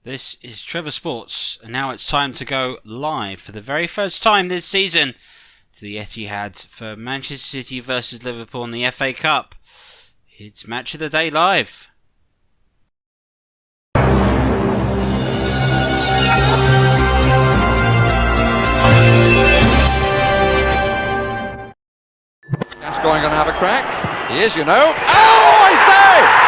This is Trevor Sports, and now it's time to go live for the very first time this season to the Etihad for Manchester City versus Liverpool in the FA Cup. It's Match of the Day Live. Gascoigne going to have a crack. He is, you know. Oh, I say!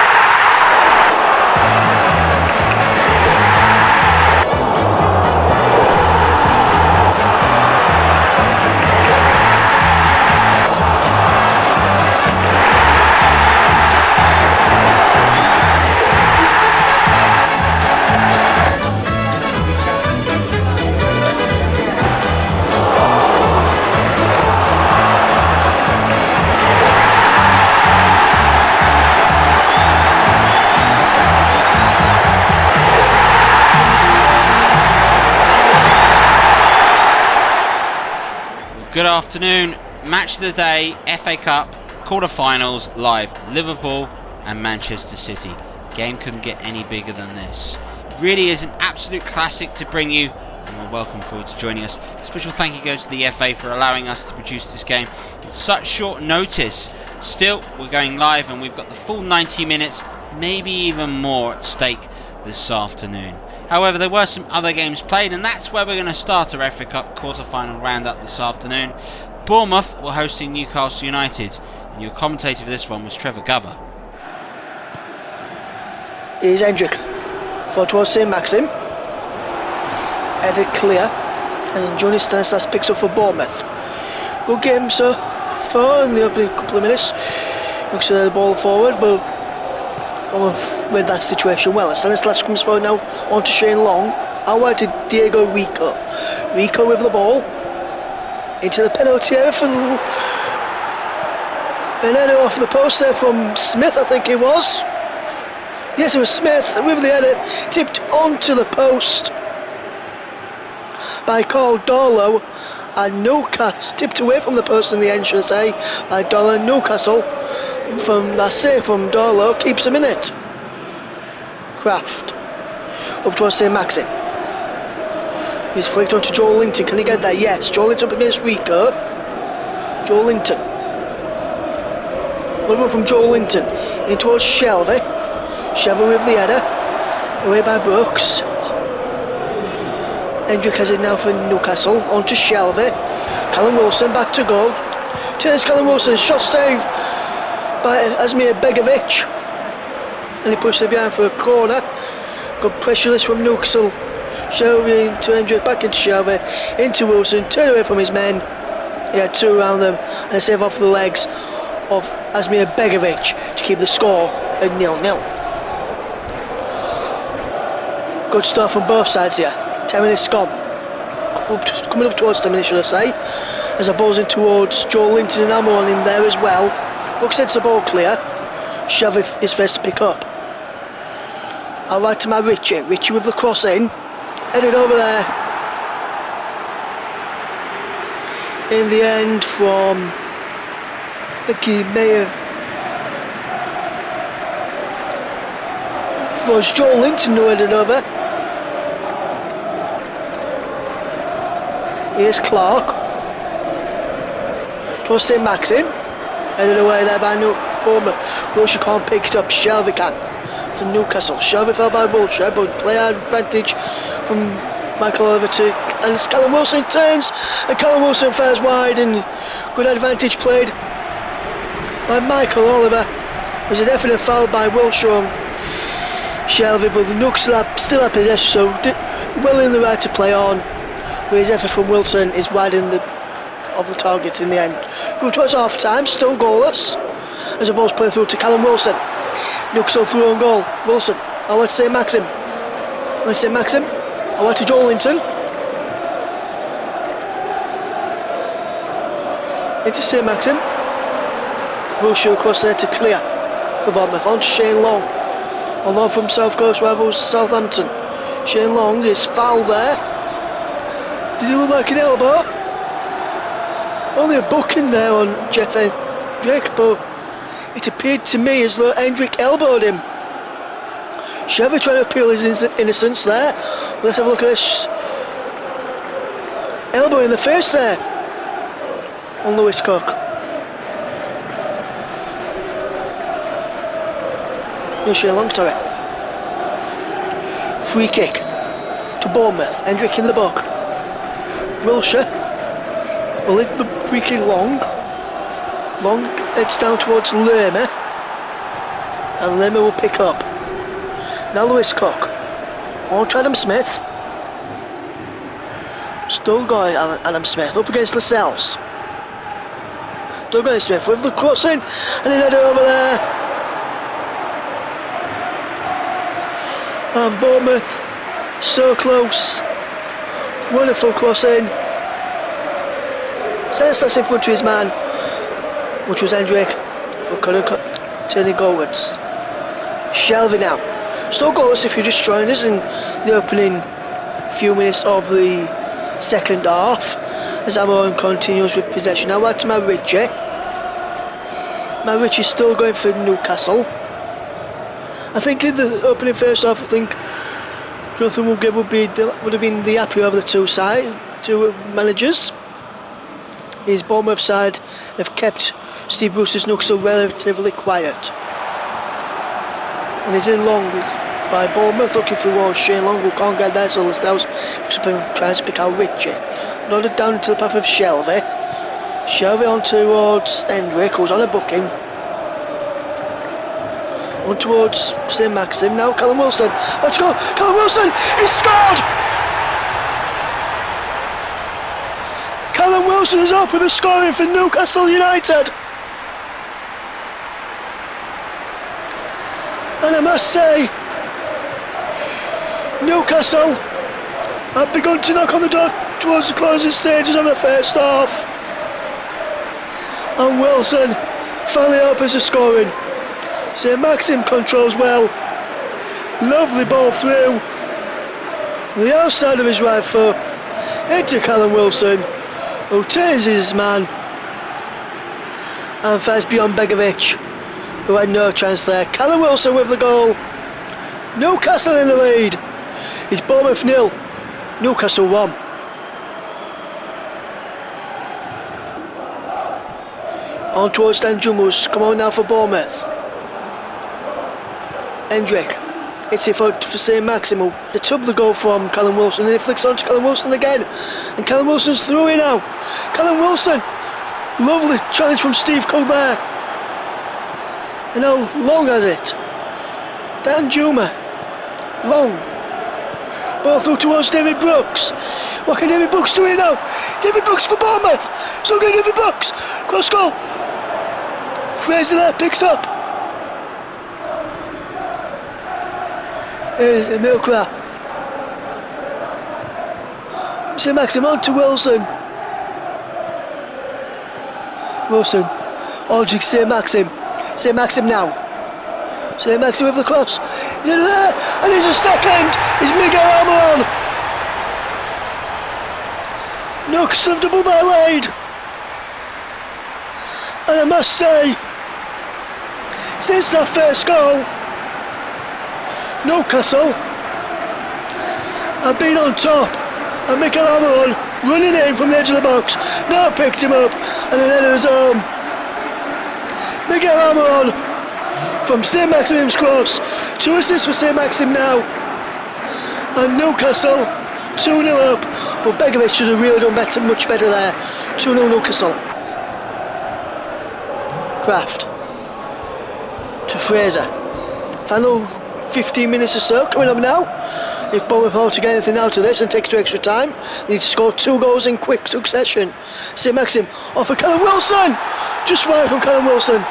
Good afternoon, Match of the Day, FA Cup, quarter-finals, live, Liverpool and Manchester City. Game couldn't get any bigger than this. Really is an absolute classic to bring you, and we're welcome forward to joining us. Special thank you goes to the FA for allowing us to produce this game in such short notice. Still, we're going live and we've got the full 90 minutes, maybe even more at stake this afternoon. However, there were some other games played, and that's where we're going to start our FA Cup quarter-final round-up this afternoon. Bournemouth were hosting Newcastle United, and your commentator for this one was Trevor Gubber. Here's Hendrick, for towards St. Maxim, headed clear, and Johnny Stanislas picks up for Bournemouth. Good game so far in the opening couple of minutes. Looks at the ball forward, but with that situation well. Stanislas comes forward now on to Shane Long. Out to Diego Rico. Rico with the ball into the penalty area for an header off the post there from Smith, I think it was. Yes, it was Smith with the header tipped onto the post by Carl Darlow, and Newcastle tipped away from the post in the end, should I say, by Darlow. Newcastle from that save from Darlow keeps him in it. Kraft up towards St. Maxim. He's flicked on to Joel Linton. Can he get that? Yes. Joel Linton up against Rico. Joel Linton. Over from Joel Linton in towards Shelvey. Shelvey with the header. Away by Brooks. Hendrick has it now for Newcastle. On to Shelvey. Callum Wilson back to goal. Turns Callum Wilson. Shot saved by Asmir Begovic. And he pushed it behind for a corner. Good pressure list from Newcastle. Shelvey into Hendrick, back into Shelvey, into Wilson, turn away from his men. He had two around them, and a save off the legs of Asmir Begovic to keep the score at 0-0. Good start from both sides here. 10 minutes gone. Coming up towards 10 minutes, should I say. As the ball's in towards Joel Linton and Amon in there as well. Brooks sets the ball clear. Shelvey is first to pick up. Out right to my Richie. Richie with the cross in. Headed over there. In the end from, I think he may have, was Joel Linton who headed over. Here's Clark. Towards St. Maxim. Headed away there by Bournemouth. Wilshere can't pick it up. Shelvey can. From Newcastle. Shelvey fell by Wilshere, but player advantage from Michael Oliver to, and Callum Wilson turns, and Callum Wilson fares wide, and good advantage played by Michael Oliver. It was a definite foul by Wilshere on Shelvey, but the Nooks still have possession, so well in the right to play on. But his effort from Wilson is wide of the target in the end. Good towards half time, still goalless. As the ball's played through to Callum Wilson. Newcastle through on goal. Wilson. I want to say Maxim. Let's say Maxim. I want to Joel Linton. Into St. Maxim. Wilshere across there to clear for Bournemouth. On to Shane Long. On loan from South Coast rivals Southampton. Shane Long is fouled there. Did he look like an elbow? Only a booking there on Jeff Hendrick, but it appeared to me as though Hendrick elbowed him. Shelby trying to appeal his innocence there. Let's have a look at this. Elbow in the face there on Lewis Cook. No share long to it. Free kick to Bournemouth. Hendrick in the book. Wilshere will leave the free kick long. Long heads down towards Lerma. And Lerma will pick up. Now Lewis Cook. On to Adam Smith. Still going Adam Smith up against Lascelles. Still going Smith with the crossing. And then header over there. And Bournemouth so close. Wonderful crossing. Senseless in front of his man, which was Hendrick, but couldn't turn it goalwards. Shelby now. Still goalless if you're just joining us in the opening few minutes of the second half, as Amon continues with possession. Now back to Marici. Marici still going for Newcastle. I think in the opening first half, I think Jonathan would have been the happier of the two managers. His Bournemouth side have kept Steve Bruce's Newcastle relatively quiet. And he's in long by Bournemouth, looking for Shane Long, who can't get there, so Lascelles tries to pick out Ritchie. Nodded down to the path of Shelby. Shelby on towards Hendrick, who's on a booking. On towards St Maxim. Now Callum Wilson. Let's go. Callum Wilson. He's scored. Callum Wilson is up with the scoring for Newcastle United. And I must say, Newcastle have begun to knock on the door towards the closing stages of the first half. And Wilson finally opens the scoring. St Maxim controls well. Lovely ball through the outside of his right foot into Callum Wilson, who turns his man and fires beyond Begovic, who had no chance there. Callum Wilson with the goal. Newcastle in the lead. It's Bournemouth 0, Newcastle 1. On towards Dan Jumus. Come on now for Bournemouth. Hendrick. It's it for St Maxim. They took the goal from Callum Wilson and it flicks on to Callum Wilson again. And Callum Wilson's through it now. Callum Wilson. Lovely challenge from Steve Cook there. And how Long has it. Dan Juma. Long. Ball through towards David Brooks. What can David Brooks do here now? David Brooks for Bournemouth. So good, David Brooks. Cross goal. Fraser there picks up. Here's Milcraft. St Maxim on to Wilson. Wilson. On to St Maxim. St Maxim now. St Maxim with the cross. He's in there. And he's a second. It's Miguel Almiron. Nooks have doubled their lead. And I must say, since that first goal, Newcastle have been on top, and Miguel Almiron running in from the edge of the box. Now picked him up and then headed his home. Miguel Almiron from St Maxim's cross. 2 assists for St Maxim now, and Newcastle 2-0 up. But Begovic should have really done much better there. 2-0 Newcastle. Kraft to Fraser. Final 15 minutes or so coming up now. If Bournemouth are to get anything out of this and take it to extra time, they need to score 2 goals in quick succession. St Maxim off for Callum Wilson. Just wide from Callum Wilson.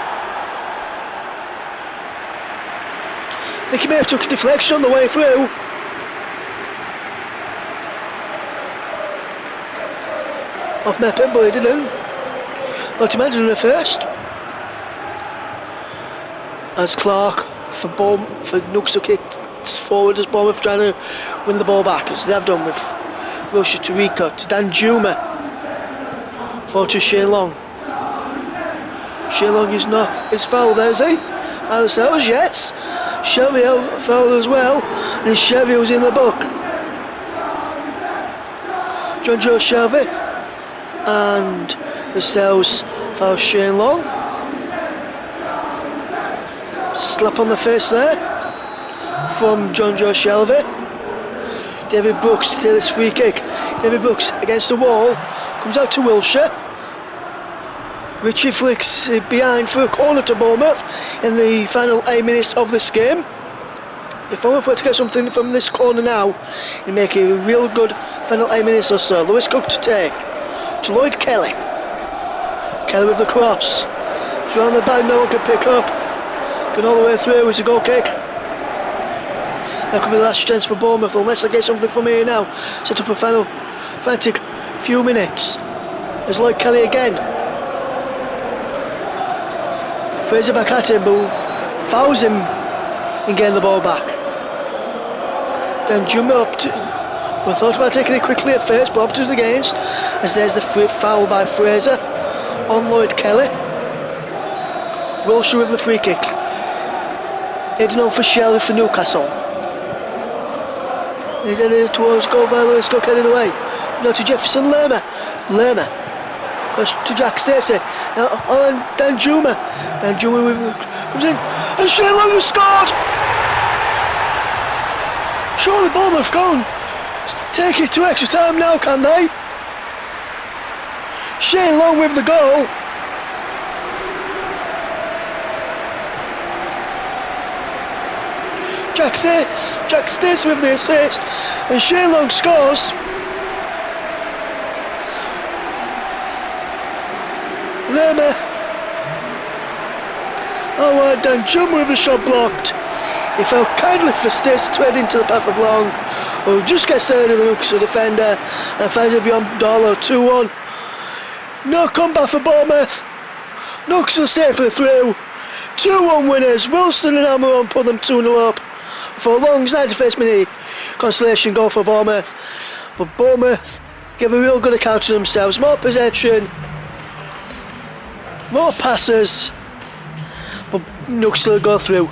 I think he may have took a deflection on the way through. Off Meppen, but he didn't. Thought he might have done it first. As Clark for Newcastle kicks forward as Bournemouth trying to win the ball back, as they've done with Wilshere to Rico to Dan Juma. Forward to Shane Long. Shane Long is not. It's foul there, is he? Alisson, yes. Shelby out foul as well, and Shelby was in the book. John Joe Shelby, and the Cells foul Shane Long. Slap on the face there from John Joe Shelby. David Brooks to take this free kick. David Brooks against the wall, comes out to Wilshere. Richie flicks it behind for a corner to Bournemouth in the final 8 minutes of this game. If Bournemouth were to get something from this corner now, it'd make it a real good final 8 minutes or so. Lewis Cook to take to Lloyd Kelly. Kelly with the cross. It's around the back, no one can pick up. Going all the way through, it's a goal kick. That could be the last chance for Bournemouth unless they get something from here now. Set up a final frantic few minutes. There's Lloyd Kelly again. Fraser back at him, but fouls him in getting the ball back. Then Juma up to. We thought about taking it quickly at first, but up to the against. As there's a foul by Fraser on Lloyd Kelly. Wilshere with the free kick. Heading on for Shelley for Newcastle. He's headed towards goal by Lewis Cook, heading away. Now to Jefferson Lerma. Lerma goes to Jack Stacey. Now on Danjuma. Danjuma comes in. And Shane Long has scored! Surely Bournemouth gone. Take it to extra time now, can they? Shane Long with the goal. Jack Stacey with the assist, and Shane Long scores. Lerma. Oh, Danjuma with the shot blocked. He fell kindly for Stacey to head into the path of Long, who just gets there to the Newcastle defender and finds it beyond Darlow. 2-1. No comeback for Bournemouth. Newcastle safely through. 2-1 winners. Wilson and Almiron put them 2-0 up for Long's 91st minute consolation goal for Bournemouth. But Bournemouth give a real good account of themselves. More possession, more passes, but Newcastle go through.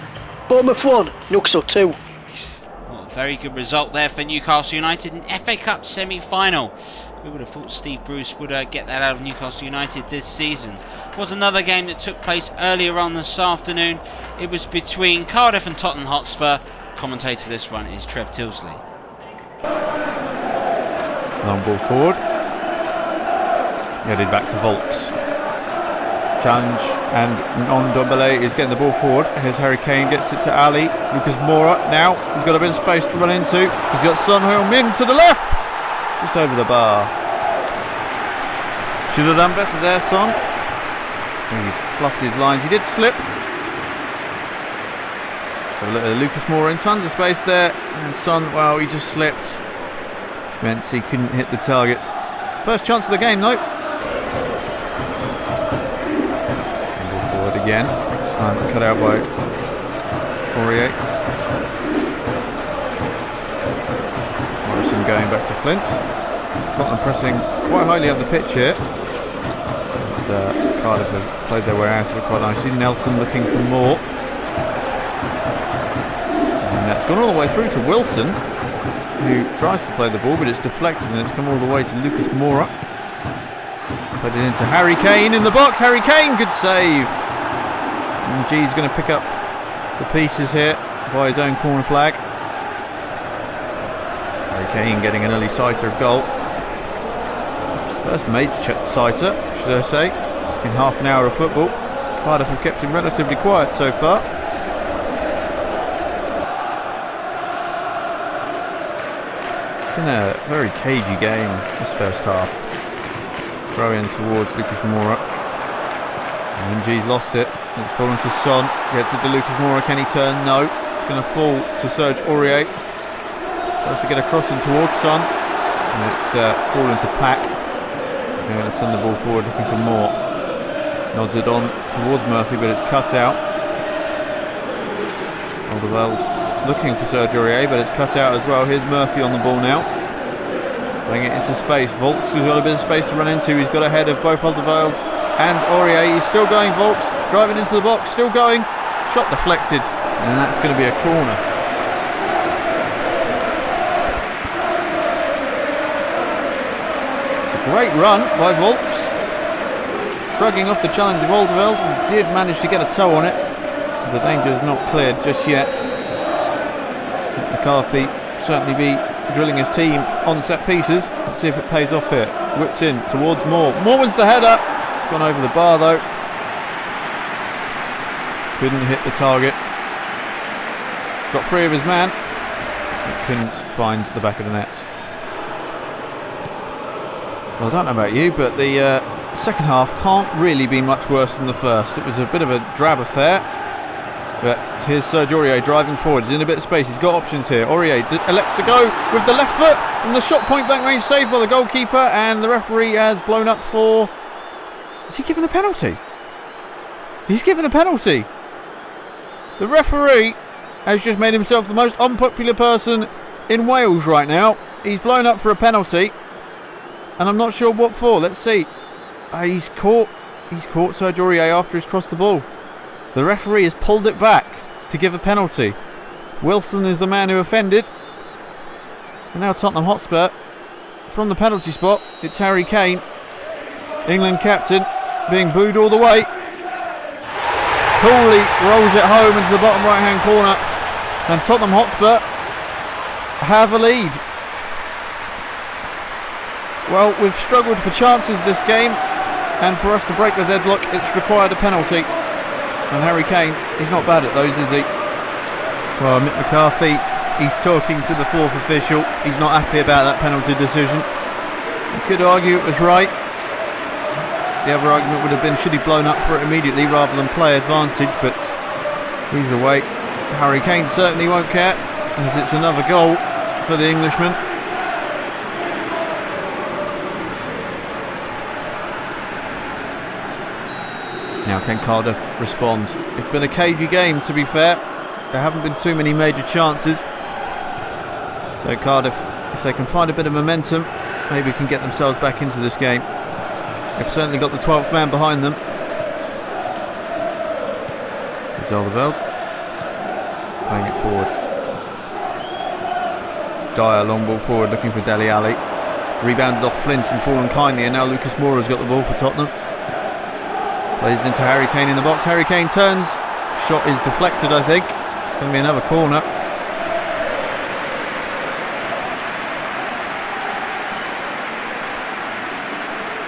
Bournemouth 1, Newcastle 2. Well, very good result there for Newcastle United in FA Cup semi-final. Who would have thought Steve Bruce would get that out of Newcastle United this season? It was another game that took place earlier on this afternoon. It was between Cardiff and Tottenham Hotspur. Commentator for this one is Trev Tilsley. Long ball forward. Headed back to Volks. Challenge, and Ndombele is getting the ball forward. Here's Harry Kane, gets it to Ali. Lucas Moura now. He's got a bit of space to run into. He's got Son Heung-min to the left. Just over the bar. Should have done better there, Son. He's fluffed his lines. He did slip. So a look at Lucas Moura in tons of space there. And Son, well, he just slipped. Which meant he couldn't hit the targets. First chance of the game, though. Again, this time cut out by Aurier. Morrison going back to Flint. Tottenham pressing quite highly up the pitch here. But, Cardiff have played their way out of it quite nicely. Nelson looking for more. And that's gone all the way through to Wilson, who tries to play the ball, but it's deflected and it's come all the way to Lucas Moura. Put it into Harry Kane in the box. Harry Kane, good save. And G's going to pick up the pieces here by his own corner flag. Harry Kane getting an early sighter of goal. First major sighter, should I say, in half an hour of football. Cardiff have kept him relatively quiet so far. It's been a very cagey game this first half. Throw in towards Lucas Moura. And G's lost it. It's fallen to Son. Gets it to Lucas Moura. Can he turn? No. It's going to fall to Serge Aurier. Tries to get a crossing towards Son. And it's fallen to Pack. He's going to send the ball forward looking for more. Nods it on towards Murphy, but it's cut out. Alderweireld looking for Serge Aurier, but it's cut out as well. Here's Murphy on the ball now. Playing it into space. Volks has got a bit of space to run into. He's got ahead of both Alderweireld and Aurier. He's still going, Volks, driving into the box, still going. Shot deflected And that's going to be a corner. It's a great run by Volks. Shrugging off the challenge of Alderweireld, and did manage to get a toe on it. So the danger is not cleared just yet. McCarthy certainly be drilling his team on set pieces. Let's see if it pays off here. Whipped in towards Moore. Moore wins the header. It's gone over the bar though. Couldn't hit the target. Got free of his man. But couldn't find the back of the net. Well, I don't know about you, but the second half can't really be much worse than the first. It was a bit of a drab affair. But here's Serge Aurier driving forward. He's in a bit of space. He's got options here. Aurier elects to go with the left foot. And the shot point blank range saved by the goalkeeper. And the referee has blown up for... Is he given a penalty? He's given a penalty. The referee has just made himself the most unpopular person in Wales right now. He's blown up for a penalty. And I'm not sure what for. Let's see. He's caught Serge Aurier after he's crossed the ball. The referee has pulled it back to give a penalty. Wilson is the man who offended. And now Tottenham Hotspur from the penalty spot. It's Harry Kane, England captain, being booed all the way. Cooley rolls it home into the bottom right hand corner. And Tottenham Hotspur have a lead. Well, we've struggled for chances this game. And for us to break the deadlock, it's required a penalty. And Harry Kane, he's not bad at those, is he? Well, Mick McCarthy, he's talking to the fourth official. He's not happy about that penalty decision. You could argue it was right. The other argument would have been, should he blown up for it immediately rather than play advantage? But either way, Harry Kane certainly won't care, as it's another goal for the Englishman. Now can Cardiff respond? It's been a cagey game, to be fair. There haven't been too many major chances. So Cardiff, if they can find a bit of momentum, maybe can get themselves back into this game. They've certainly got the 12th man behind them. Here's Alderweireld playing it forward. Dyer long ball forward looking for Dele Alli. Rebounded off Flint and fallen kindly, and now Lucas Moura's got the ball for Tottenham. Plays it into Harry Kane in the box. Harry Kane turns. Shot is deflected, I think. It's going to be another corner.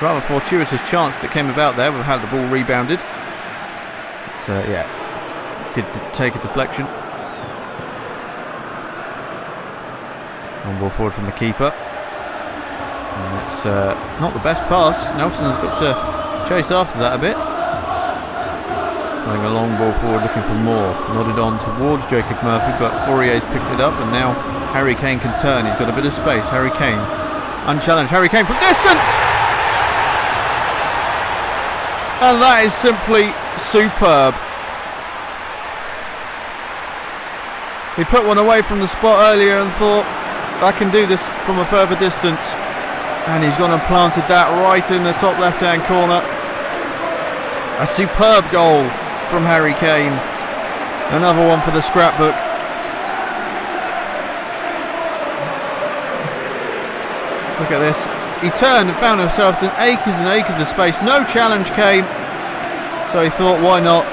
Rather fortuitous chance that came about there with how the ball rebounded. But, yeah, did take a deflection. One ball forward from the keeper. And it's not the best pass. Nelson's got to chase after that a bit. Playing a long ball forward looking for Moore. Nodded on towards Jacob Murphy, but Aurier's picked it up, and now Harry Kane can turn. He's got a bit of space. Harry Kane unchallenged. Harry Kane from distance! And that is simply superb. He put one away from the spot earlier and thought, I can do this from a further distance. And he's gone and planted that right in the top left hand corner. A superb goal from Harry Kane. Another one for the scrapbook. Look at this. He turned and found himself in acres and acres of space. No challenge came. So he thought, why not?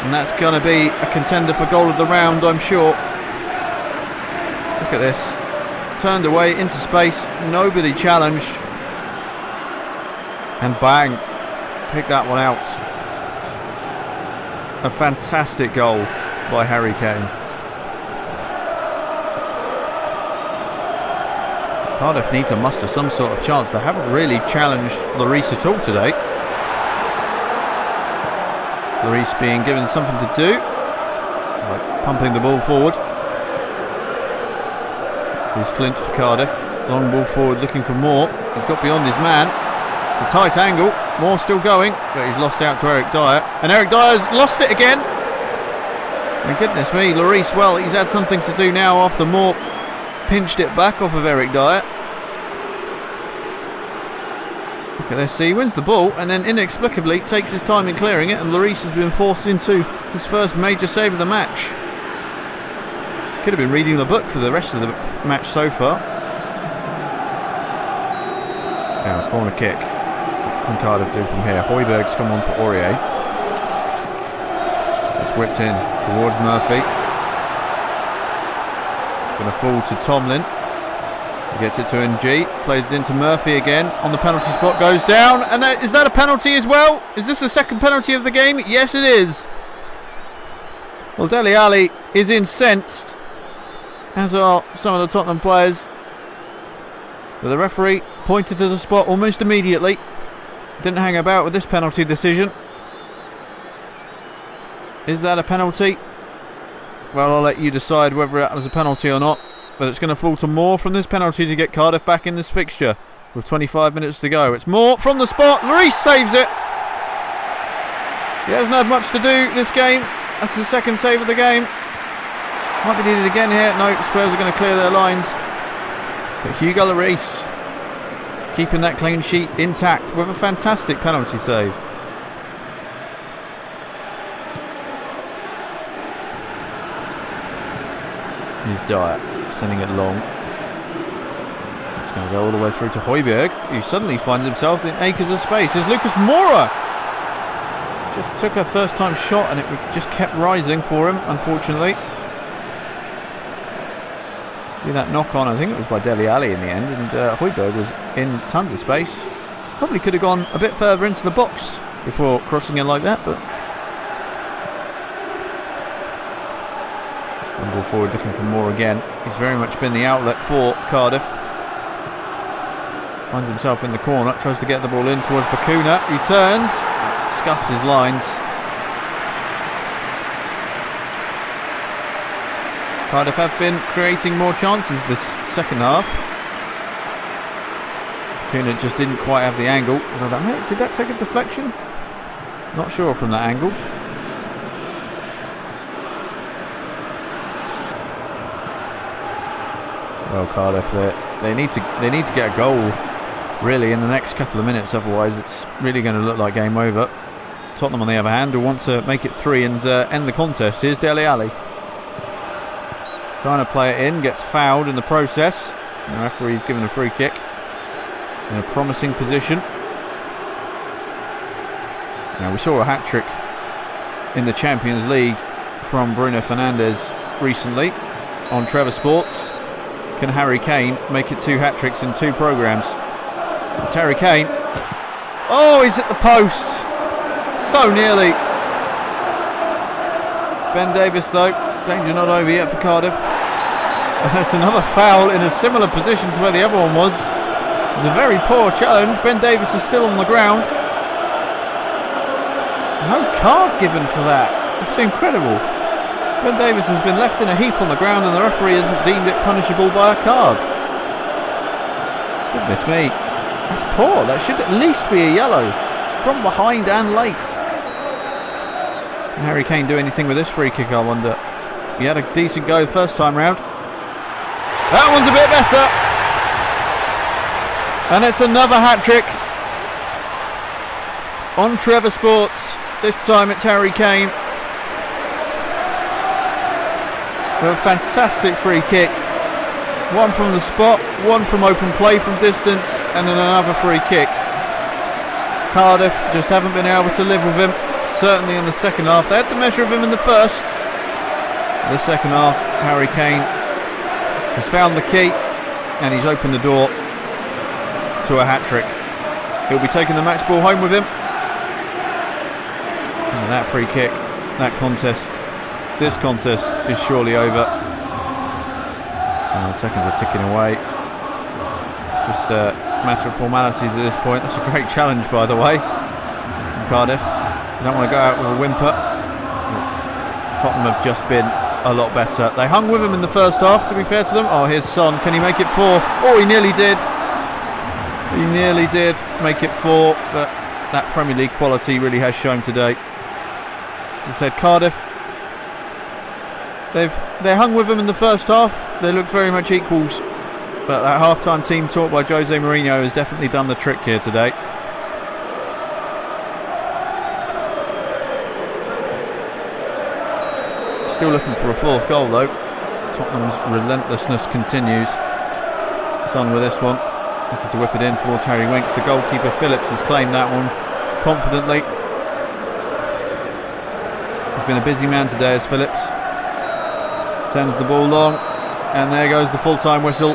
And that's going to be a contender for goal of the round, I'm sure. Look at this. Turned away into space. Nobody challenged. And bang. Pick that one out. A fantastic goal by Harry Kane. Cardiff need to muster some sort of chance. They haven't really challenged Lloris at all today. Lloris being given something to do, like pumping the ball forward. Here's Flint for Cardiff. Long ball forward looking for Moore. He's got beyond his man. It's a tight angle. Moore still going, but he's lost out to Eric Dyer. And Eric Dyer's lost it again. And goodness me, Lloris, well, he's had something to do now after Moore pinched it back off of Eric Dyer. Look at this, he wins the ball and then inexplicably takes his time in clearing it, and Lloris has been forced into his first major save of the match. Could have been reading the book for the rest of the match so far. Now, corner kick. What can Cardiff do from here? Højbjerg's come on for Aurier. It's whipped in towards Murphy. It's going to fall to Tomlin. He gets it to NG, plays it into Murphy again on the penalty spot, goes down, and is that a penalty as well? Is this the second penalty of the game? Yes, it is. Well, Dele Alli is incensed, as are some of the Tottenham players. But the referee pointed to the spot almost immediately. Didn't hang about with this penalty decision. Is that a penalty? Well, I'll let you decide whether that was a penalty or not. But it's going to fall to Moore from this penalty to get Cardiff back in this fixture with 25 minutes to go. It's Moore from the spot. Lloris saves it. He hasn't had much to do this game. That's the second save of the game. Might be needed again here. No, Spurs are going to clear their lines. But Hugo Lloris keeping that clean sheet intact with a fantastic penalty save. Here's Dyer sending it long. It's going to go all the way through to Højbjerg, who suddenly finds himself in acres of space. There's Lucas Moura. Just took a first time shot and it just kept rising for him, unfortunately. See that knock on, I think it was by Dele Alli in the end, and Højbjerg was in tons of space. Probably could have gone a bit further into the box before crossing in like that, but ball forward looking for more again. He's very much been the outlet for Cardiff. Finds himself in the corner, tries to get the ball in towards Bakuna, who turns, scuffs his lines. Cardiff have been creating more chances this second half. Bakuna just didn't quite have the angle. Did that take a deflection? Not sure from that angle. Well, Cardiff, they need to get a goal really in the next couple of minutes, otherwise it's really going to look like game over. Tottenham, on the other hand, will want to make it 3 and end the contest. Here's Dele Alli trying to play it in, gets fouled in the process. And the referee's given a free kick in a promising position. Now, we saw a hat-trick in the Champions League from Bruno Fernandes recently on Trevor Sports. Can Harry Kane make it 2 hat-tricks in 2 programmes? It's Harry Kane. Oh, he's at the post. So nearly. Ben Davies, though. Danger not over yet for Cardiff. That's another foul in a similar position to where the other one was. It was a very poor challenge. Ben Davies is still on the ground. No card given for that. It's incredible. Ben Davies has been left in a heap on the ground and the referee hasn't deemed it punishable by a card. Goodness me. That's poor. That should at least be a yellow. From behind and late. Can Harry Kane do anything with this free kick, I wonder? He had a decent go the first time round. That one's a bit better. And it's another hat-trick on Trevor Sports. This time it's Harry Kane. With a fantastic free kick. One from the spot, one from open play from distance, and then another free kick. Cardiff just haven't been able to live with him, certainly in the second half. They had the measure of him in the first. In the second half, Harry Kane has found the key and he's opened the door to a hat-trick. He'll be taking the match ball home with him. And that free kick, that contest, this contest is surely over. The seconds are ticking away. It's just a matter of formalities at this point. That's a great challenge, by the way, from Cardiff. You don't want to go out with a whimper. Tottenham have just been a lot better. They hung with him in the first half, to be fair to them. Oh, here's Son. Can he make it 4? Oh, he nearly did. He nearly did make it 4, but that Premier League quality really has shown today. As I said, Cardiff, they hung with them in the first half. They looked very much equals, but that half-time team taught by Jose Mourinho has definitely done the trick here today. still looking for a fourth goal though. Tottenham's relentlessness continues. Son with this one, looking to whip it in towards Harry Winks. The goalkeeper Phillips has claimed that one confidently. He's been a busy man today as Phillips sends the ball long, and there goes the full-time whistle.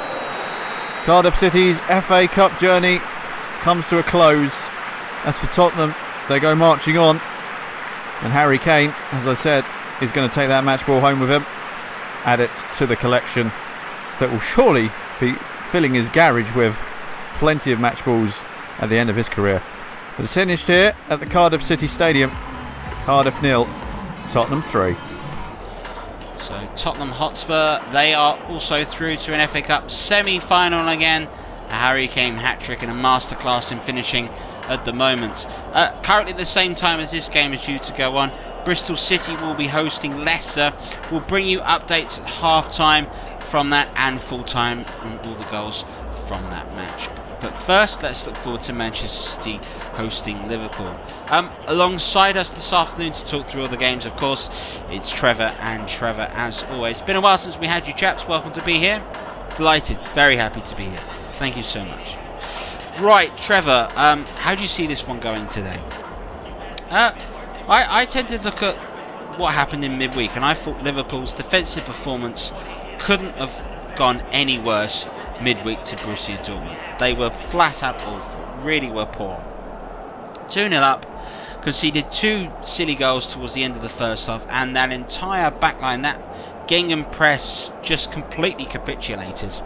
Cardiff City's FA Cup journey comes to a close. As for Tottenham, they go marching on, and Harry Kane, as I said, is going to take that match ball home with him, add it to the collection that will surely be filling his garage with plenty of match balls at the end of his career. But it's finished here at the Cardiff City Stadium. Cardiff 0, Tottenham 3. So Tottenham Hotspur, they are also through to an FA Cup semi-final again. A Harry Kane hat-trick and a masterclass in finishing at the moment. Currently at the same time as this game is due to go on, Bristol City will be hosting Leicester. We'll bring you updates at half-time from that and full-time on all the goals from that match. But first, let's look forward to Manchester City hosting Liverpool. Alongside us this afternoon to talk through all the games, of course, it's Trevor, and Trevor, as always. It's been a while since we had you chaps. Welcome to be here. Delighted, very happy to be here. Thank you so much. Right, Trevor, how do you see this one going today? I tend to look at what happened in midweek, and I thought Liverpool's defensive performance couldn't have gone any worse midweek to Borussia Dortmund. They were flat out awful, really were poor. 2-0 up, conceded 2 silly goals towards the end of the first half, and that entire backline, that Gingham press, just completely capitulated.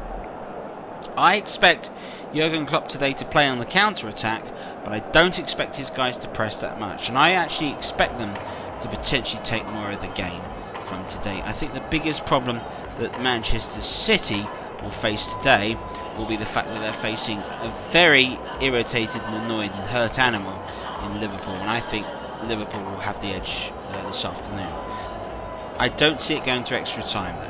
I expect Jurgen Klopp today to play on the counter-attack, but I don't expect his guys to press that much, and I actually expect them to potentially take more of the game from today. I think the biggest problem that Manchester City will face today will be the fact that they're facing a very irritated and annoyed and hurt animal in Liverpool, and I think Liverpool will have the edge this afternoon. I don't see it going to extra time though.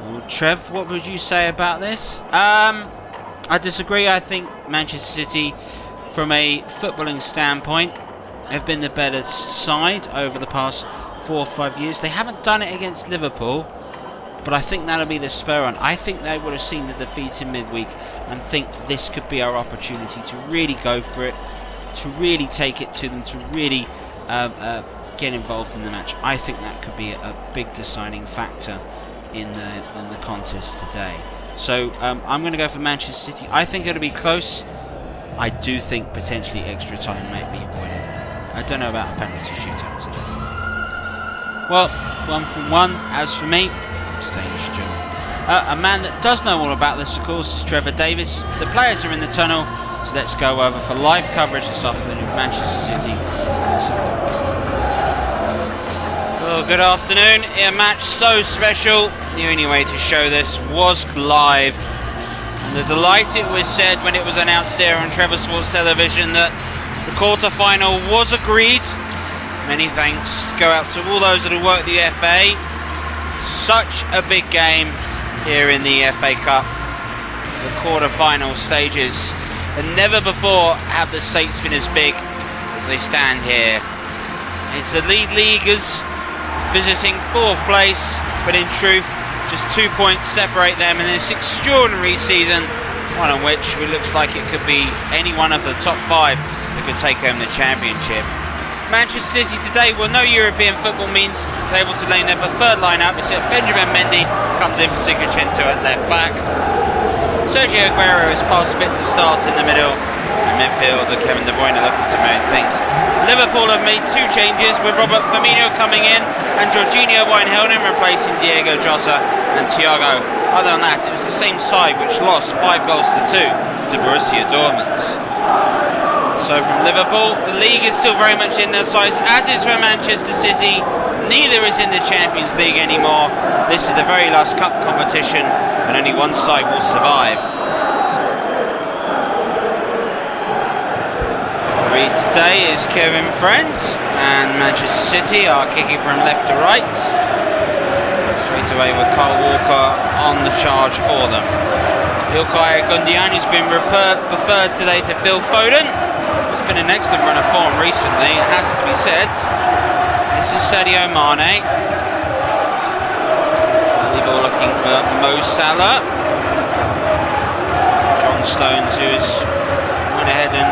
Well, Trev, what would you say about this? I disagree. I think Manchester City, from a footballing standpoint, have been the better side over the past 4 or 5 years. They haven't done it against Liverpool, but I think that'll be the spur on. I think they would have seen the defeat in midweek and think this could be our opportunity to really go for it, to really take it to them, to really get involved in the match. I think that could be a big deciding factor in the contest today. So I'm going to go for Manchester City. I think it'll be close. I do think potentially extra time might be avoided. I don't know about a penalty shootout today. Well, 1 from 1. As for me, I'm staying still. A man that does know all about this, of course, is Trevor Davis. The players are in the tunnel, so let's go over for live coverage this afternoon of Manchester City versus Liverpool. Well, good afternoon. A match so special. The only way to show this was live. And the delight it was said when it was announced here on Trevor Sports Television that the quarter-final was agreed. Many thanks go out to all those that have worked the FA. Such a big game here in the FA Cup. The quarter-final stages. And never before have the stakes been as big as they stand here. It's the lead leaguers visiting 4th place, but in truth, just 2 points separate them in this extraordinary season, one on which it looks like it could be any one of the top 5 that could take home the championship. Manchester City today, well, no European football means they're able to lay their preferred line-up, except Benjamin Mendy comes in for Sigurdsson at left back. Sergio Aguero is past fit to start in the middle. In midfield, Kevin De Bruyne looking to move things. Liverpool have made 2 changes, with Robert Firmino coming in and Jorginho Wijnaldum replacing Diego Jota and Thiago. Other than that, it was the same side which lost 5 goals to 2 to Borussia Dortmund. So from Liverpool, the league is still very much in their sights, as is for Manchester City. Neither is in the Champions League anymore. This is the very last cup competition, and only one side will survive. Today is Kevin Friend, and Manchester City are kicking from left to right. Straight away with Kyle Walker on the charge for them. Ilkay Gundogan has been preferred today to Phil Foden. It's been an excellent run of form recently, it has to be said. This is Sadio Mane. Liverpool looking for Mo Salah. John Stones, who's went ahead and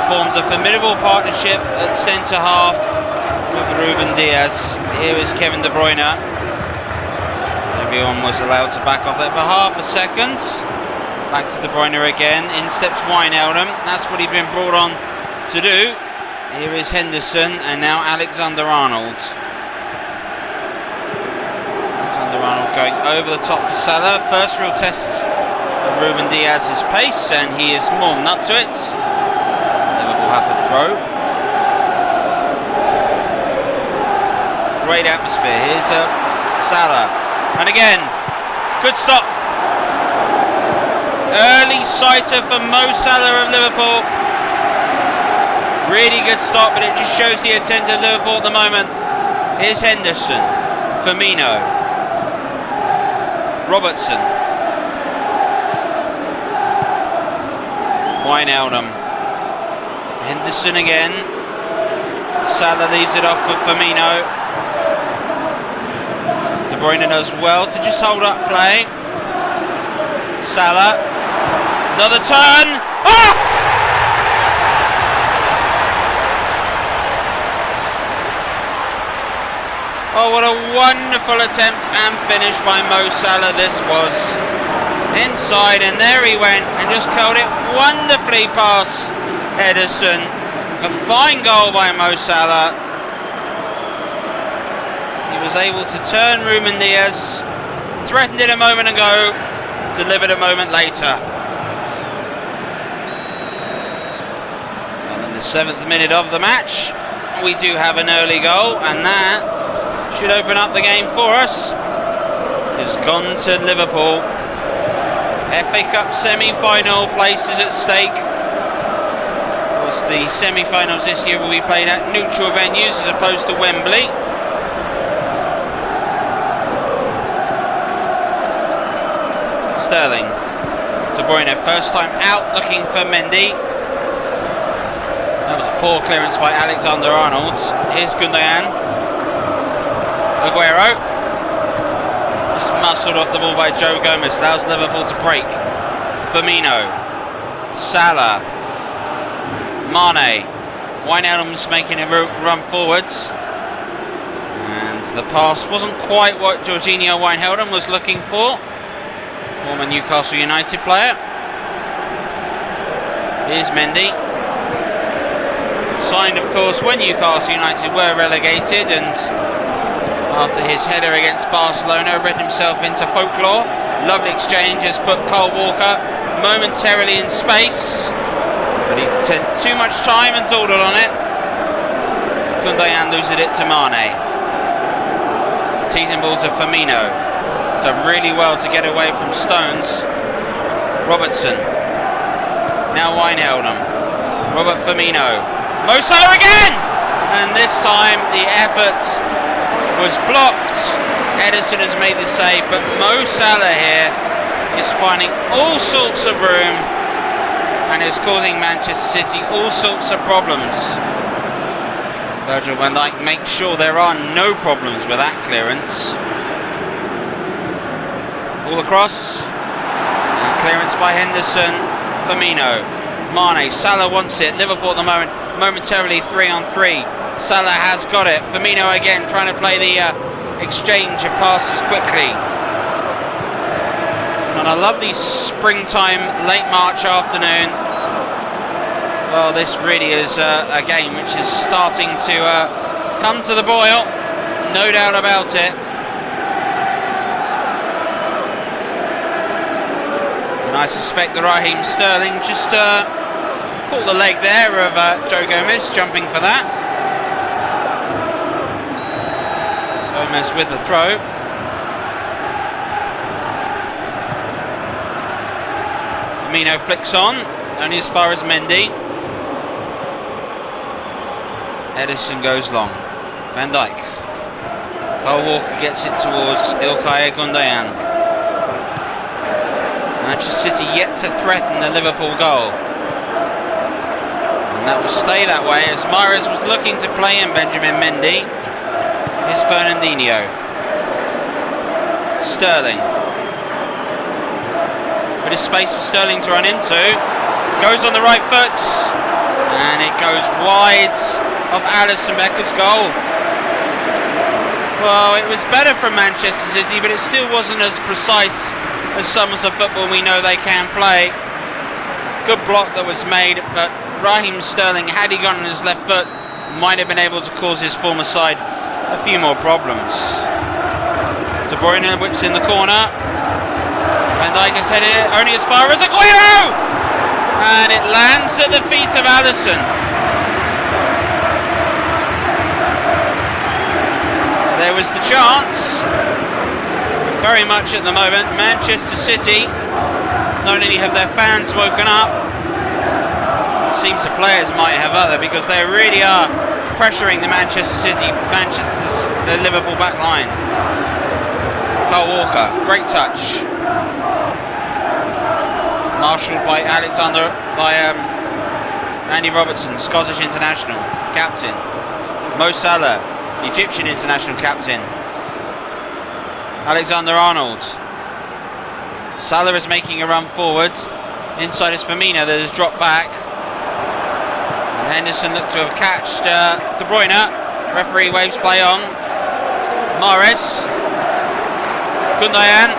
formed a formidable partnership at centre half with Ruben Diaz. Here is Kevin De Bruyne. Everyone was allowed to back off there for half a second. Back to De Bruyne again. In steps Wijnaldum. That's what he'd been brought on to do. Here is Henderson and now Alexander-Arnold. Alexander-Arnold going over the top for Salah. First real test of Ruben Diaz's pace, and he is more than up to it. Liverpool have the throw. Great atmosphere. Here's Salah. And again, good stop. Early sighter for Mo Salah of Liverpool. Really good stop, but it just shows the intent of Liverpool at the moment. Here's Henderson, Firmino, Robertson, Wijnaldum, Henderson again. Salah leaves it off for Firmino. De Bruyne does well to just hold up play. Salah, another turn. Oh! Oh, what a wonderful attempt and finish by Mo Salah this was. Inside, and there he went and just curled it wonderfully past Ederson. A fine goal by Mo Salah. He was able to turn Ruben Diaz. Threatened it a moment ago, delivered a moment later. Well, in the 7th minute of the match, we do have an early goal, and that should open up the game for us. It's gone to Liverpool. FA Cup semi-final places at stake. Of course, the semi-finals this year will be played at neutral venues as opposed to Wembley. Sterling. De Bruyne, first time out, looking for Mendy. That was a poor clearance by Alexander-Arnold. Here's Gundogan. Aguero, just muscled off the ball by Joe Gomez, allows Liverpool to break. Firmino, Salah, Mane, Wijnaldum's making a run forwards, and the pass wasn't quite what Jorginho Wijnaldum was looking for, former Newcastle United player. Here's Mendy, signed of course when Newcastle United were relegated, and after his header against Barcelona, read himself into folklore. Lovely exchange has put Cole Walker momentarily in space, but he spent too much time and dawdled on it. Gundogan loses it to Mane. Teasing ball to Firmino. Done really well to get away from Stones. Robertson. Now Wijnaldum. Robert Firmino. Mo Salah again! And this time the effort was blocked. Ederson has made the save, but Mo Salah here is finding all sorts of room and is causing Manchester City all sorts of problems. Virgil van Dijk makes sure there are no problems with that clearance. Ball across, and clearance by Henderson. Firmino, Mane, Salah wants it. Liverpool at the moment momentarily 3-on-3. Salah has got it. Firmino again trying to play the exchange of passes quickly. On a lovely springtime late March afternoon. Well, this really is a game which is starting to come to the boil. No doubt about it. And I suspect that Raheem Sterling just caught the leg there of Joe Gomez, jumping for that. Gomez with the throw. Firmino flicks on, only as far as Mendy. Ederson goes long. Van Dijk. Cole Walker gets it towards Ilkay Gundogan. Manchester City yet to threaten the Liverpool goal. And that will stay that way as Mahrez was looking to play in Benjamin Mendy. Here's Fernandinho. Sterling. Bit of space for Sterling to run into. Goes on the right foot. And it goes wide of Alisson Becker's goal. Well, it was better from Manchester City, but it still wasn't as precise as some of the football we know they can play. Good block that was made, but Raheem Sterling, had he gone on his left foot, might have been able to cause his former side a few more problems. De Bruyne whips in the corner. Van Dijk has headed it only as far as Aguero! And it lands at the feet of Alisson. There was the chance. Very much at the moment, Manchester City, not only have their fans woken up, it seems the players might have other, because they really are pressuring the the Liverpool back line. Kyle Walker, great touch. Marshalled by Andy Robertson, Scottish international, captain. Mo Salah, Egyptian international captain. Alexander-Arnold. Salah is making a run forward. Inside is Firmino that has dropped back. And Henderson looked to have catched De Bruyne. Referee waves play on. Mahrez. Gundogan.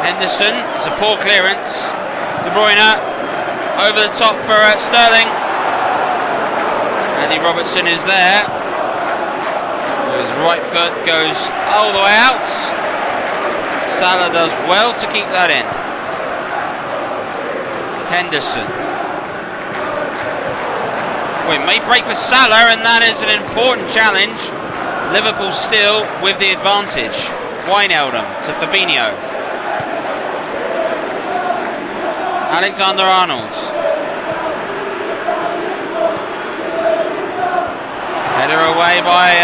Henderson. It's a poor clearance. De Bruyne over the top for Sterling. Andy Robertson is there. His right foot goes all the way out. Salah does well to keep that in. Henderson. We may break for Salah, and that is an important challenge. Liverpool still with the advantage. Wijnaldum to Fabinho. Alexander-Arnold. Header away by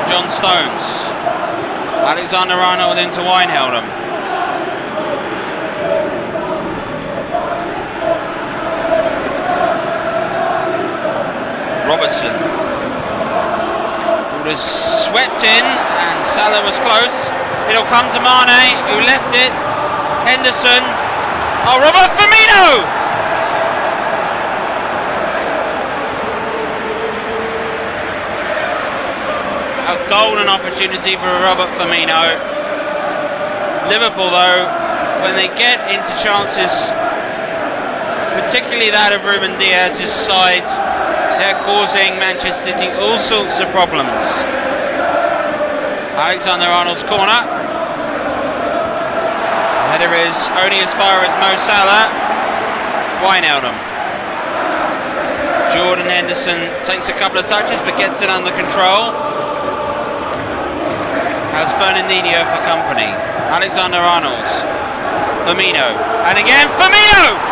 John Stones. Alexander-Arnold into Wijnaldum. Robertson. Ball is swept in, and Salah was close. It'll come to Mane, who left it. Henderson. Oh, Robert Firmino! A golden opportunity for Robert Firmino. Liverpool, though, when they get into chances, particularly that of Ruben Diaz's side, they're causing Manchester City all sorts of problems. Alexander-Arnold's corner. The header is only as far as Mo Salah. Wijnaldum. Jordan Henderson takes a couple of touches but gets it under control. Has Fernandinho for company. Alexander-Arnold. Firmino. And again, Firmino!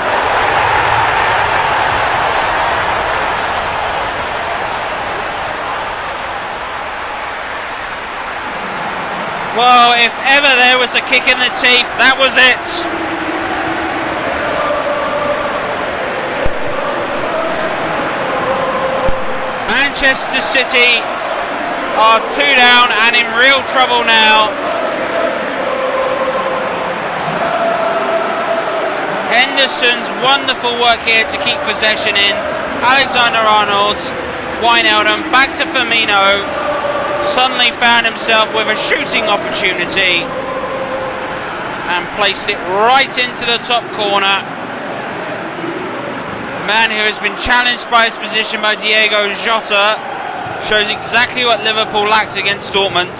Well, if ever there was a kick in the teeth, that was it. Manchester City are 2 down and in real trouble now. Henderson's wonderful work here to keep possession in. Alexander-Arnold, Wijnaldum, back to Firmino. Suddenly found himself with a shooting opportunity and placed it right into the top corner. Man who has been challenged by his position by Diego Jota. Shows exactly what Liverpool lacked against Dortmund.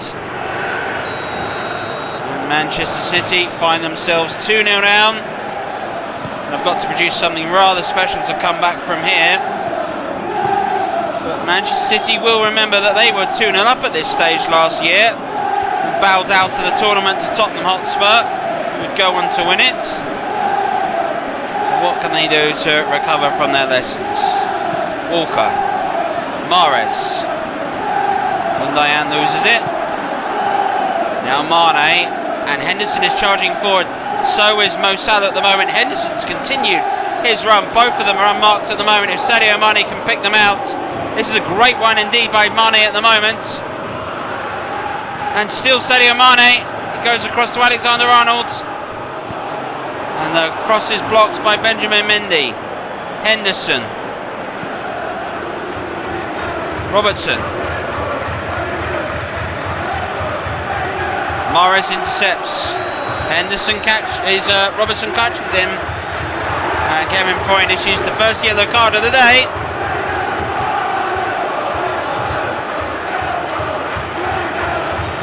And Manchester City find themselves 2-0 down. And I've got to produce something rather special to come back from here. But Manchester City will remember that they were 2-0 up at this stage last year. And bowed out to the tournament to Tottenham Hotspur, who would go on to win it. So what can they do to recover from their lessons? Walker. Mahrez. Gundogan loses it. Now Mane, and Henderson is charging forward. So is Mo Salah at the moment. Henderson's continued his run. Both of them are unmarked at the moment. If Sadio Mane can pick them out. This is a great one indeed by Mane at the moment. And still Sadio Mane. It goes across to Alexander-Arnold. And the cross is blocked by Benjamin Mendy. Henderson. Robertson. Morris intercepts. Henderson Robertson catches him. Kevin Freund issues the first yellow card of the day.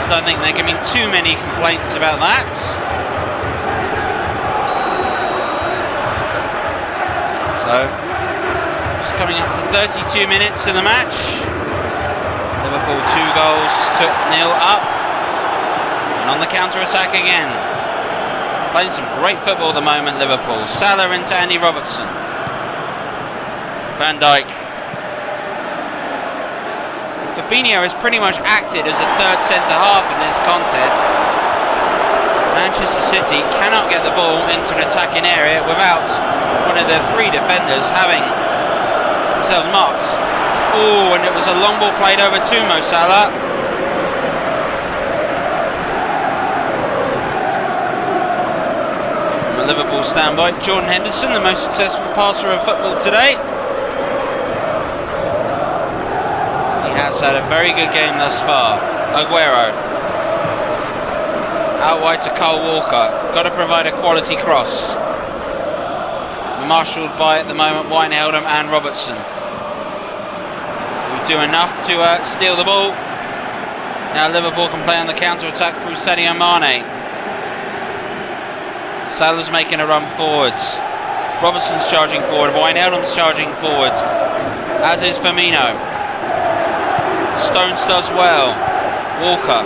I don't think they're giving too many complaints about that. So, just coming up to 32 minutes of the match. Liverpool 2 goals to 0 up. And on the counter-attack again. Playing some great football at the moment, Liverpool. Salah into Andy Robertson. Van Dijk. Fabinho has pretty much acted as a third centre-half in this contest. Manchester City cannot get the ball into an attacking area without one of their 3 defenders having themselves marked. Oh, and it was a long ball played over to Mo Salah. Liverpool standby. Jordan Henderson, the most successful passer of football today. He has had a very good game thus far. Aguero. Out wide to Kyle Walker. Got to provide a quality cross. Marshalled by, at the moment, Wijnaldum and Robertson. Who do enough to steal the ball. Now Liverpool can play on the counter-attack through Sadio Mane. Salah's making a run forwards. Robertson's charging forward. Wijnaldum's charging forward. As is Firmino. Stones does well. Walker.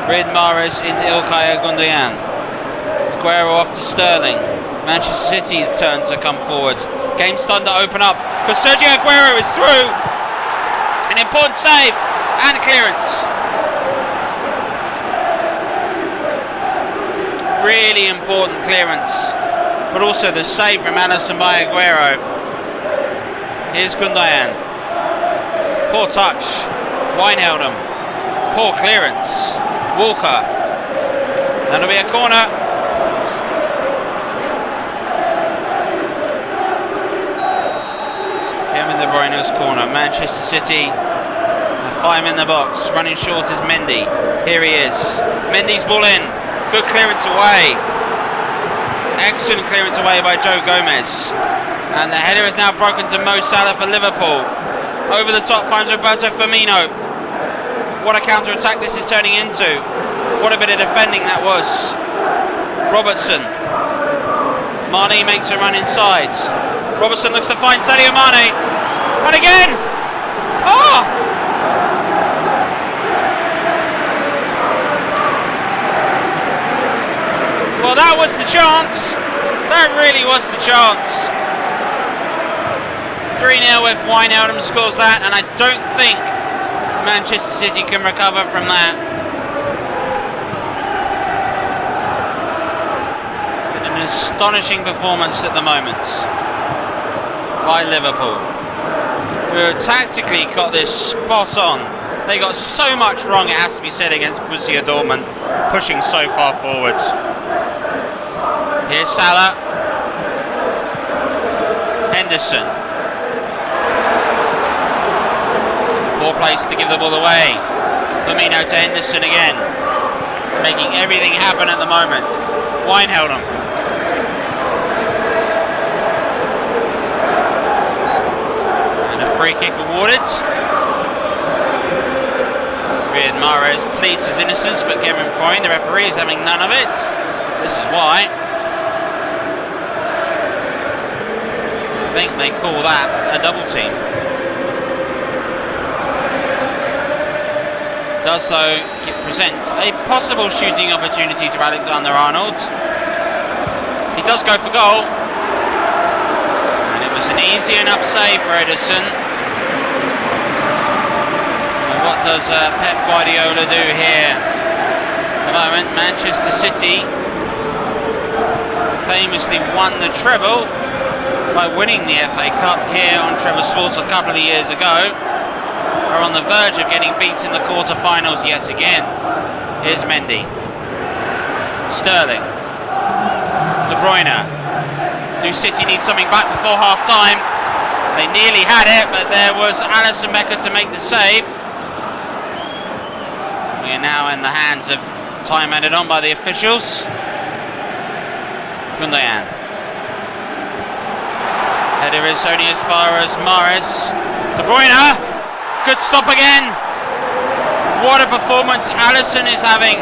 Riyad Mahrez into Ilkay Gundogan. Aguero off to Sterling. Manchester City's turn to come forward. Game starting to open up. But Sergio Aguero is through. An important save and clearance. Really important clearance, but also the save from Alisson by Aguero. Here's Gundogan. Poor touch. Wijnaldum. Poor clearance. Walker. That'll be a corner. Kevin De Bruyne's corner. Manchester City have 5 in the box. Running short is Mendy. Here he is. Mendy's ball in. Good clearance away. Excellent clearance away by Joe Gomez. And the header is now broken to Mo Salah for Liverpool. Over the top finds Roberto Firmino. What a counter-attack this is turning into. What a bit of defending that was. Robertson. Mane makes a run inside. Robertson looks to find Sadio Mane. And again! Oh! Well, that was the chance. That really was the chance. 3-0 if Wijnaldum scores that, and I don't think Manchester City can recover from that. Been an astonishing performance at the moment by Liverpool, who tactically got this spot on. They got so much wrong, it has to be said, against Borussia Dortmund, pushing so far forwards. Here's Salah. Henderson. Poor place to give the ball away. Firmino to Henderson again. Making everything happen at the moment. Wijnaldum. And a free kick awarded. Riyad Mahrez pleads his innocence, but Kevin Freund, the referee, is having none of it. This is why. I think they call that a double team. Does though present a possible shooting opportunity to Alexander-Arnold. He does go for goal. And it was an easy enough save for Ederson. And what does Pep Guardiola do here? At the moment, Manchester City famously won the treble by winning the FA Cup here on Trevor Sports a couple of years ago. are on the verge of getting beat in the quarter-finals yet again. Here's Mendy. Sterling. De Bruyne. Do City need something back before half-time? They nearly had it, but there was Alisson Becker to make the save. We are now in the hands of time added on by the officials. Gundogan. Header is only as far as Mahrez. De Bruyne. Good stop again. What a performance Alisson is having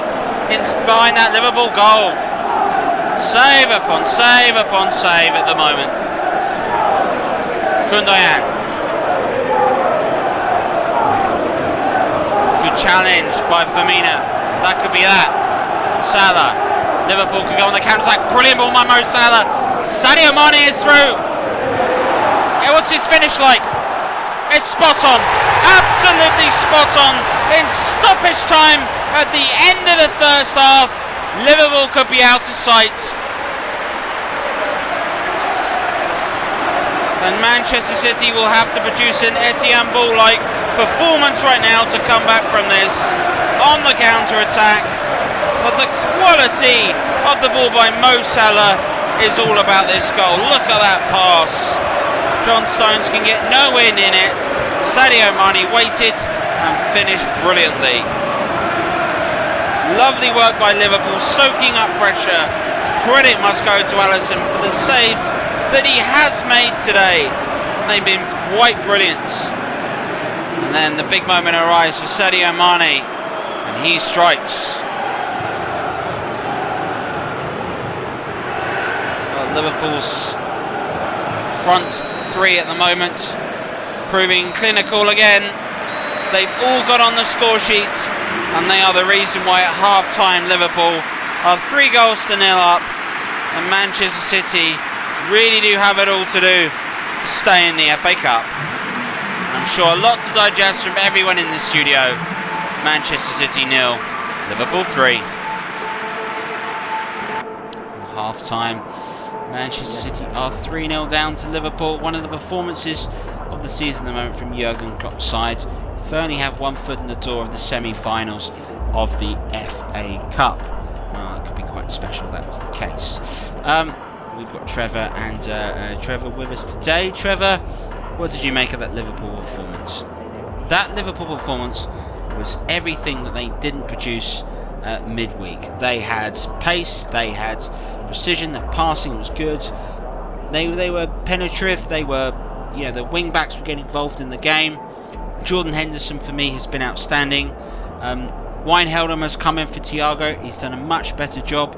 behind that Liverpool goal. Save upon save upon save at the moment. Gundogan. Good challenge by Firmino. That could be that. Salah. Liverpool could go on the counter-attack. Brilliant ball by Mo Salah. Sadio Mane is through. Hey, what's his finish like? It's spot on. Absolutely spot on. In stoppage time at the end of the first half, Liverpool could be out of sight. And Manchester City will have to produce an Etienne Ball-like performance right now to come back from this on the counter-attack. But the quality of the ball by Mo Salah is all about this goal. Look at that pass. John Stones can get nowhere near it. Sadio Mane waited and finished brilliantly. Lovely work by Liverpool, soaking up pressure. Credit must go to Alisson for the saves that he has made today. They've been quite brilliant. And then the big moment arrives for Sadio Mane, and he strikes. Well, Liverpool's front three at the moment, proving clinical again. They've all got on the score sheet, and they are the reason why at half-time Liverpool are 3-0 up, and Manchester City really do have it all to do to stay in the FA Cup. I'm sure a lot to digest from everyone in the studio. Manchester City 0, Liverpool 3. Half-time, Manchester City are 3-0 down to Liverpool. One of the performances of the season at the moment from Jurgen Klopp's side. Firmly have one foot in the door of the semi-finals of the FA Cup. Well, it could be quite special that was the case. We've got Trevor and Trevor with us today. Trevor, what did you make of that Liverpool performance? That Liverpool performance was everything that they didn't produce midweek. They had pace, they had precision, their passing was good. They were penetrative, they were, the wing backs were getting involved in the game. Jordan Henderson for me has been outstanding. Wijnaldum has come in for Thiago. He's done a much better job,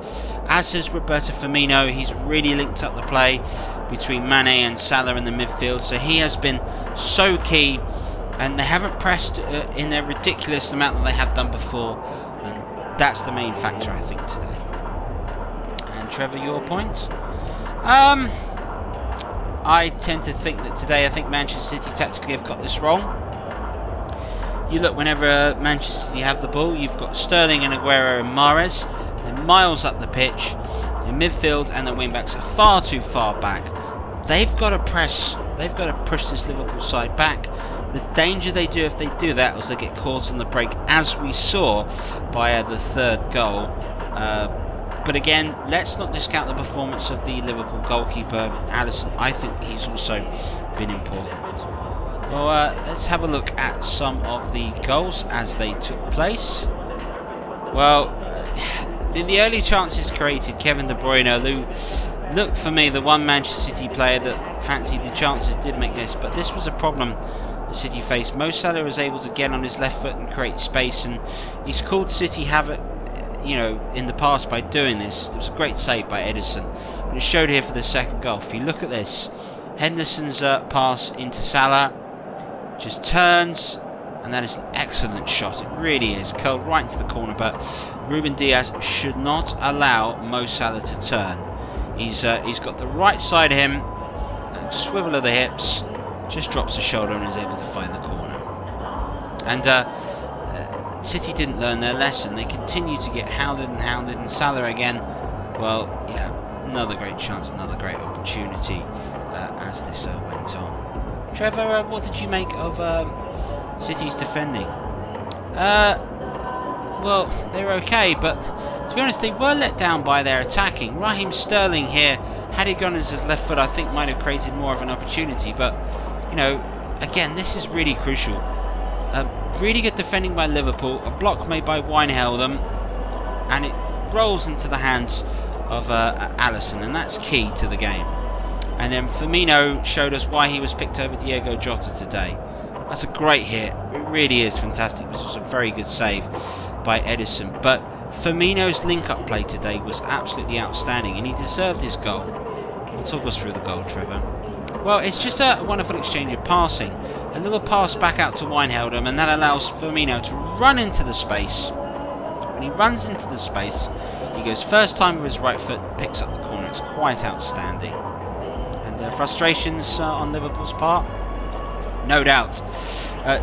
as has Roberto Firmino. He's really linked up the play between Mane and Salah in the midfield, so he has been so key, and they haven't pressed in a ridiculous amount that they have done before, and that's the main factor I think today. And Trevor, your point? I tend to think that today, I think Manchester City tactically have got this wrong. You look, whenever Manchester City have the ball, you've got Sterling and Aguero and Mahrez. They're miles up the pitch. In midfield and the wing-backs are far too far back. They've got to press. They've got to push this Liverpool side back. The danger they do if they do that is they get caught on the break, as we saw by the third goal. But again, let's not discount the performance of the Liverpool goalkeeper, Alisson. I think he's also been important. Well, let's have a look at some of the goals as they took place. Well, in the early chances created, Kevin De Bruyne, who looked for me the one Manchester City player that fancied the chances, did make this, but this was a problem that City faced. Mo Salah was able to get on his left foot and create space, and he's called City havoc, in the past by doing this. There was a great save by Ederson, but it showed here for the second goal. If you look at this, Henderson's pass into Salah, just turns, and that is an excellent shot. It really is, curled right into the corner, but Ruben Diaz should not allow Mo Salah to turn. He's got the right side of him, swivel of the hips, just drops the shoulder and is able to find the corner. And City didn't learn their lesson. They continue to get hounded, and Salah again, well, yeah, another great chance, another great opportunity as this went on. Trevor, what did you make of City's defending? Well, they were okay, but to be honest, they were let down by their attacking. Raheem Sterling here, had he gone as his left foot, I think might have created more of an opportunity. But, you know, again, this is really crucial. Really good defending by Liverpool, a block made by Wijnaldum, and it rolls into the hands of Alisson, and that's key to the game. And then Firmino showed us why he was picked over Diego Jota today. That's a great hit. It really is fantastic. This was a very good save by Edison. But Firmino's link-up play today was absolutely outstanding, and he deserved his goal. We'll talk us through the goal, Trevor. Well, it's just a wonderful exchange of passing. A little pass back out to Wijnaldum, and that allows Firmino to run into the space. When he runs into the space, he goes first time with his right foot, picks up the corner. It's quite outstanding. And frustrations on Liverpool's part? No doubt.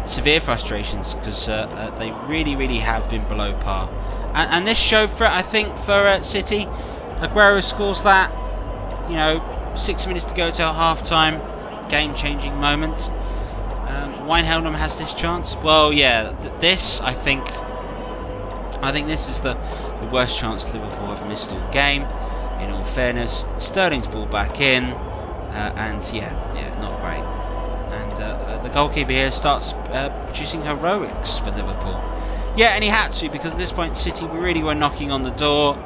Severe frustrations, because they really have been below par. And this showed for, I think, for City. Aguero scores that, 6 minutes to go till half-time. Game-changing moment. Wijnaldum has this chance. Well, yeah, I think this is the worst chance Liverpool have missed all game. In all fairness, Sterling's ball back in, and yeah, not great. And the goalkeeper here starts producing heroics for Liverpool. Yeah, and he had to, because at this point City really were knocking on the door.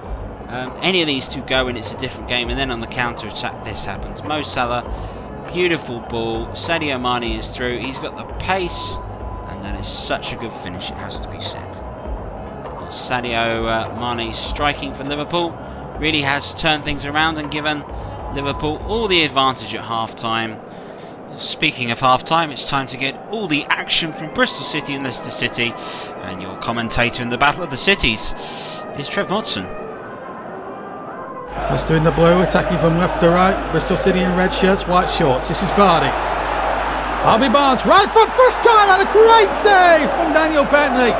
Any of these two go and it's a different game, and then on the counter attack this happens. Mo Salah, beautiful ball. Sadio Mane is through. He's got the pace, and that is such a good finish, it has to be said. Well, Sadio Mane striking for Liverpool really has turned things around and given Liverpool all the advantage at half-time. Speaking of half-time, it's time to get all the action from Bristol City and Leicester City, and your commentator in the Battle of the Cities is Trev Modson. Leicester in the blue, attacking from left to right. Bristol City in red shirts, white shorts. This is Vardy. Harvey Barnes, right foot first time, and a great save from Daniel Bentley.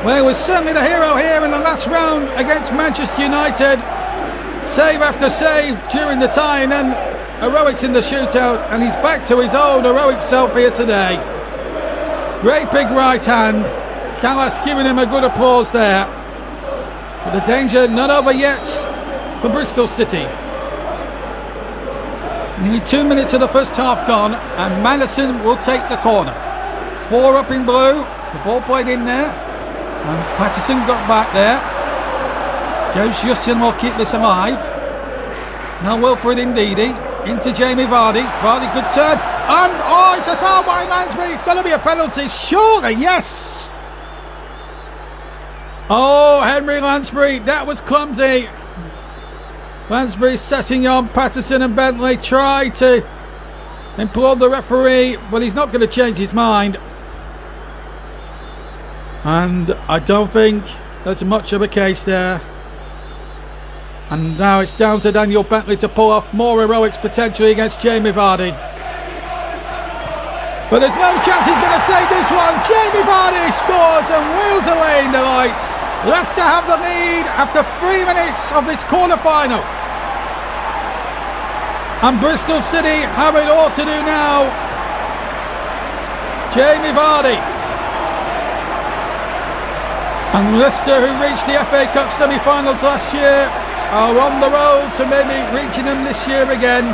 Well, he was certainly the hero here in the last round against Manchester United. Save after save during the tie, and then heroics in the shootout, and he's back to his old heroic self here today. Great big right hand. Callas giving him a good applause there. But the danger not over yet for Bristol City. Nearly 2 minutes of the first half gone, and Madison will take the corner. 4 up in blue. The ball played in there, and Patterson got back there. James Justin will keep this alive. Now Wilfred Ndidi into Jamie Vardy. Vardy, good turn. And it's a foul by Lansbury. It's got to be a penalty. Surely, yes. Oh, Henry Lansbury, that was clumsy. Lansbury setting on Patterson, and Bentley tried to implore the referee, but he's not going to change his mind. And I don't think there's much of a case there. And now it's down to Daniel Bentley to pull off more heroics potentially against Jamie Vardy. But there's no chance he's going to save this one. Jamie Vardy scores and wheels away in the light. Leicester have the lead after 3 minutes of this quarter-final. And Bristol City have it all to do now. Jamie Vardy. And Leicester, who reached the FA Cup semi-finals last year, are on the road to maybe reaching them this year again.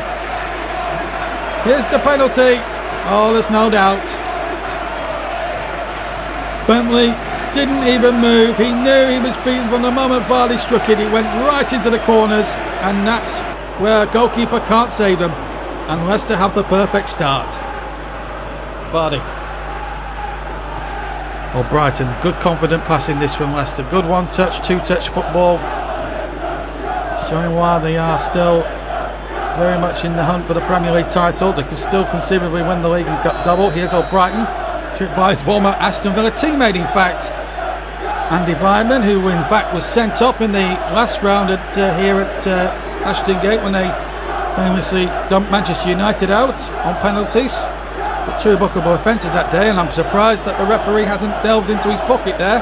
Here's the penalty. Oh, there's no doubt. Bentley didn't even move. He knew he was beaten from the moment Vardy struck it. He went right into the corners, and that's where a goalkeeper can't save them. And Leicester have the perfect start. Vardy. Oh, Brighton, good confident passing this from Leicester. Good one-touch, two-touch football. Showing why they are still very much in the hunt for the Premier League title. They could still conceivably win the League and Cup double. Here's O'Brighton, tripped by his former Aston Villa teammate, in fact, Andy Weidman, who in fact was sent off in the last round here at Ashton Gate when they famously dumped Manchester United out on penalties. But 2 bookable offences that day, and I'm surprised that the referee hasn't delved into his pocket there.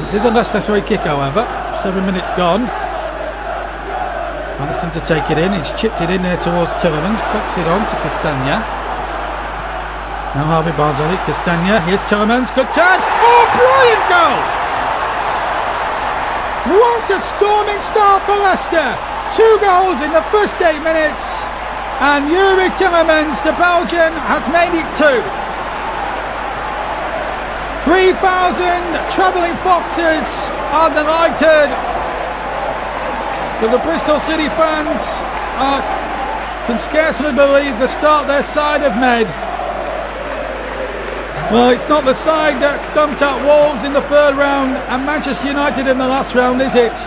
This is a Leicester free kick, however. 7 minutes gone. Anderson to take it in. He's chipped it in there towards Tillemans. Flicks it on to Castagna. Now Harvey Barnes on it. Castagna. Here's Tillemans. Good turn. Oh, brilliant goal! What a storming start for Leicester. 2 goals in the first 8 minutes. And Yuri Tillemans, the Belgian, has made it 2. 3,000 travelling foxes are delighted. But the Bristol City fans can scarcely believe the start their side have made. Well, it's not the side that dumped out Wolves in the 3rd round and Manchester United in the last round, is it?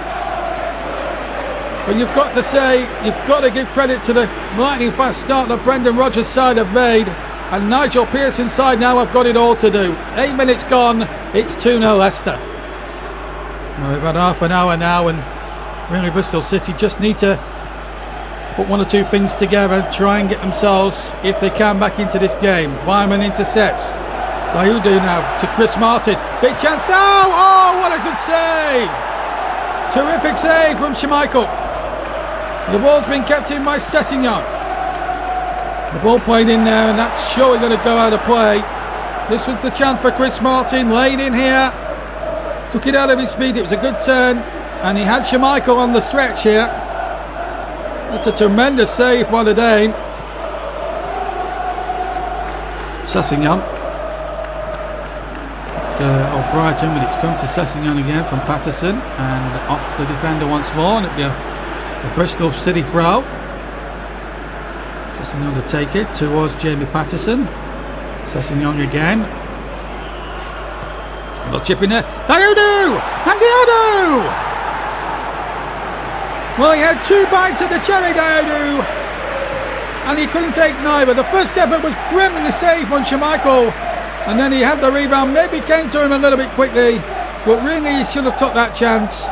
But you've got to say, you've got to give credit to the lightning fast start that Brendan Rodgers' side have made. And Nigel Pearson's side now have got it all to do. 8 minutes gone, it's 2-0 Leicester. Well, we've had half an hour now and really Bristol City just need to put 1 or 2 things together and try and get themselves, if they can, back into this game. Fireman intercepts. Dayudu now to Chris Martin. Big chance now! Oh, what a good save! Terrific save from Schmeichel. The ball's been kept in by Sessegnon. The ball played in there and that's surely going to go out of play. This was the chance for Chris Martin. Laid in here. Took it out of his speed. It was a good turn. And he had Schmeichel on the stretch here. That's a tremendous save by the Dane. Sessegnon. Brighton, but it's come to Sessegnon again from Patterson and off the defender once more, and it'll be a Bristol City throw. Sessegnon to take it towards Jamie Patterson. Sessegnon again. A little chip in there. Dayudu! And Dayudu! Well, he had 2 bites at the cherry, Dayudu, and he couldn't take neither. The first effort was brilliantly saved on Schmeichel. And then he had the rebound, maybe came to him a little bit quickly, but really he should have took that chance.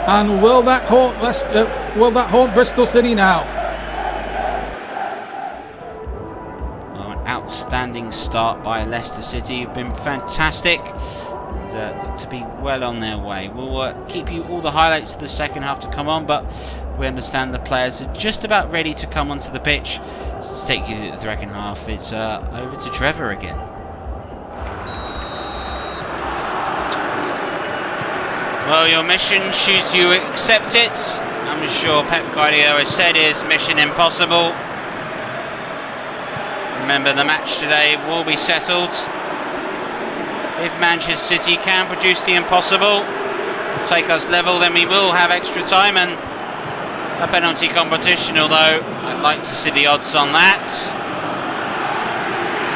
And will that haunt Bristol City now? Well, an outstanding start by Leicester City. You've been fantastic and look to be well on their way. We'll keep you all the highlights of the second half to come on, but we understand the players are just about ready to come onto the pitch. To take you through the second half, it's over to Trevor again. Well, your mission, should you accept it? I'm sure Pep Guardiola said is mission impossible. Remember, the match today will be settled. If Manchester City can produce the impossible and take us level, then we will have extra time and a penalty competition, although I'd like to see the odds on that.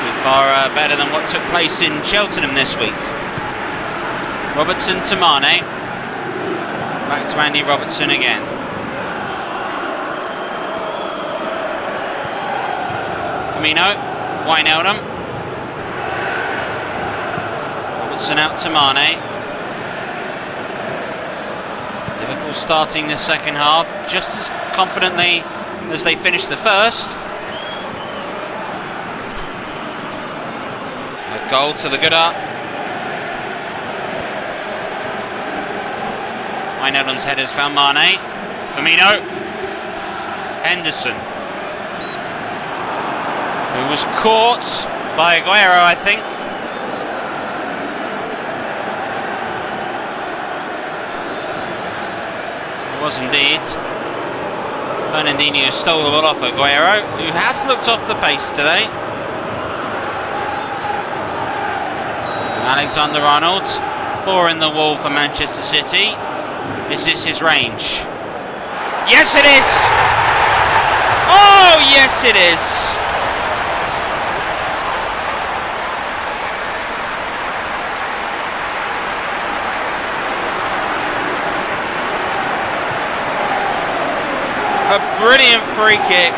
Be far better than what took place in Cheltenham this week. Robertson to Mane. Back to Andy Robertson again. Firmino, Wijnaldum. Robertson out to Mane. Liverpool starting the second half just as confidently as they finished the first. A goal to the gooder. Wijnaldum's headers found Mane. Firmino. Henderson, who was caught by Aguero, I think. It was indeed. Fernandinho stole the ball off Aguero, who has looked off the pace today. Alexander-Arnold, 4 in the wall for Manchester City. Is this his range? Yes, it is! Oh, yes, it is! A brilliant free kick.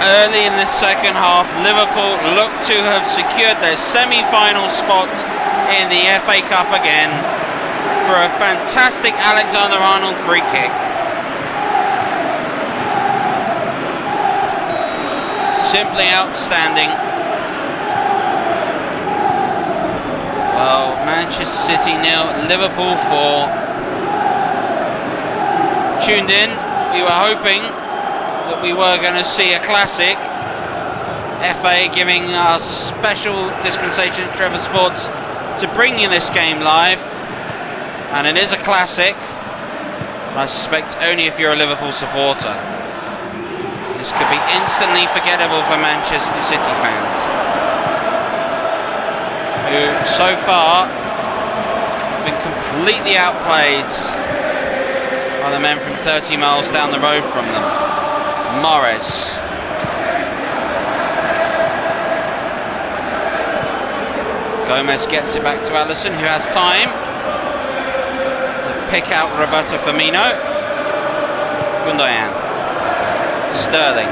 Early in the second half, Liverpool look to have secured their semi-final spot in the FA Cup again for a fantastic Alexander-Arnold free kick. Simply outstanding. Well, Manchester City 0, Liverpool 4. Tuned in, we were hoping that we were going to see a classic FA giving us special dispensation at Trevor Sports to bring you this game live, and it is a classic. I suspect only if you're a Liverpool supporter. This could be instantly forgettable for Manchester City fans, who so far have been completely outplayed by the men from 30 miles down the road from them. Morris. Gomez gets it back to Alisson, who has time to pick out Roberto Firmino. Gundogan. Sterling.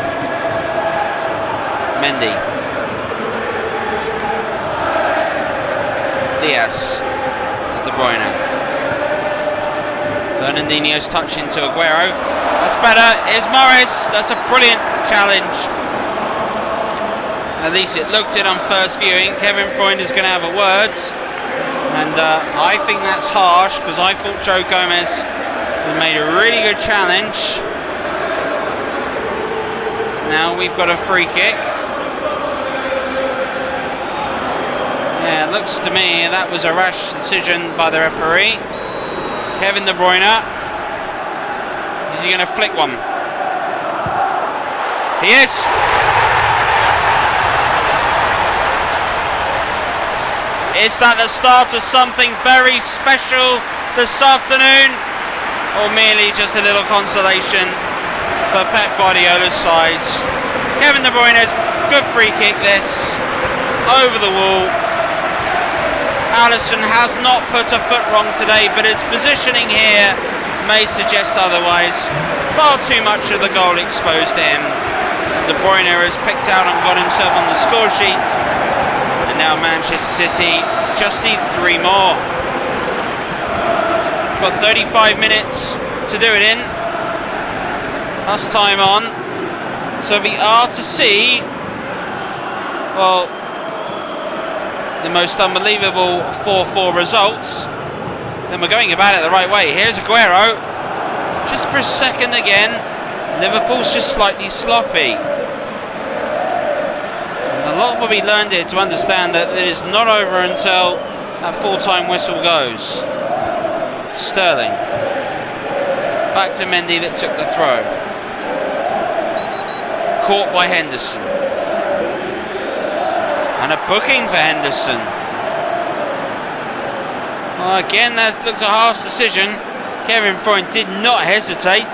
Mendy. Diaz to De Bruyne. Fernandinho's touch into Aguero. That's better. Here's Morris. That's a brilliant challenge. At least it looked it on first viewing. Kevin Freund is going to have a word. And I think that's harsh, because I thought Joe Gomez had made a really good challenge. Now we've got a free kick. Yeah, it looks to me that was a rash decision by the referee. Kevin De Bruyne. Is he going to flick one? He is. Is that the start of something very special this afternoon? Or merely just a little consolation for Pep Guardiola's sides? Kevin De Bruyne's good free kick this. Over the wall. Alisson has not put a foot wrong today, but his positioning here may suggest otherwise. Far too much of the goal exposed to him. De Bruyne has picked out and got himself on the score sheet. And now Manchester City just need 3 more. Got 35 minutes to do it in. That's time on. So if we are to see, well, the most unbelievable 4-4 results, then we're going about it the right way. Here's Aguero. Just for a second again, Liverpool's just slightly sloppy. And a lot will be learned here to understand that it is not over until that full-time whistle goes. Sterling. Back to Mendy that took the throw. Caught by Henderson. And a booking for Henderson. Well, again, that looks a harsh decision. Kevin Freund did not hesitate.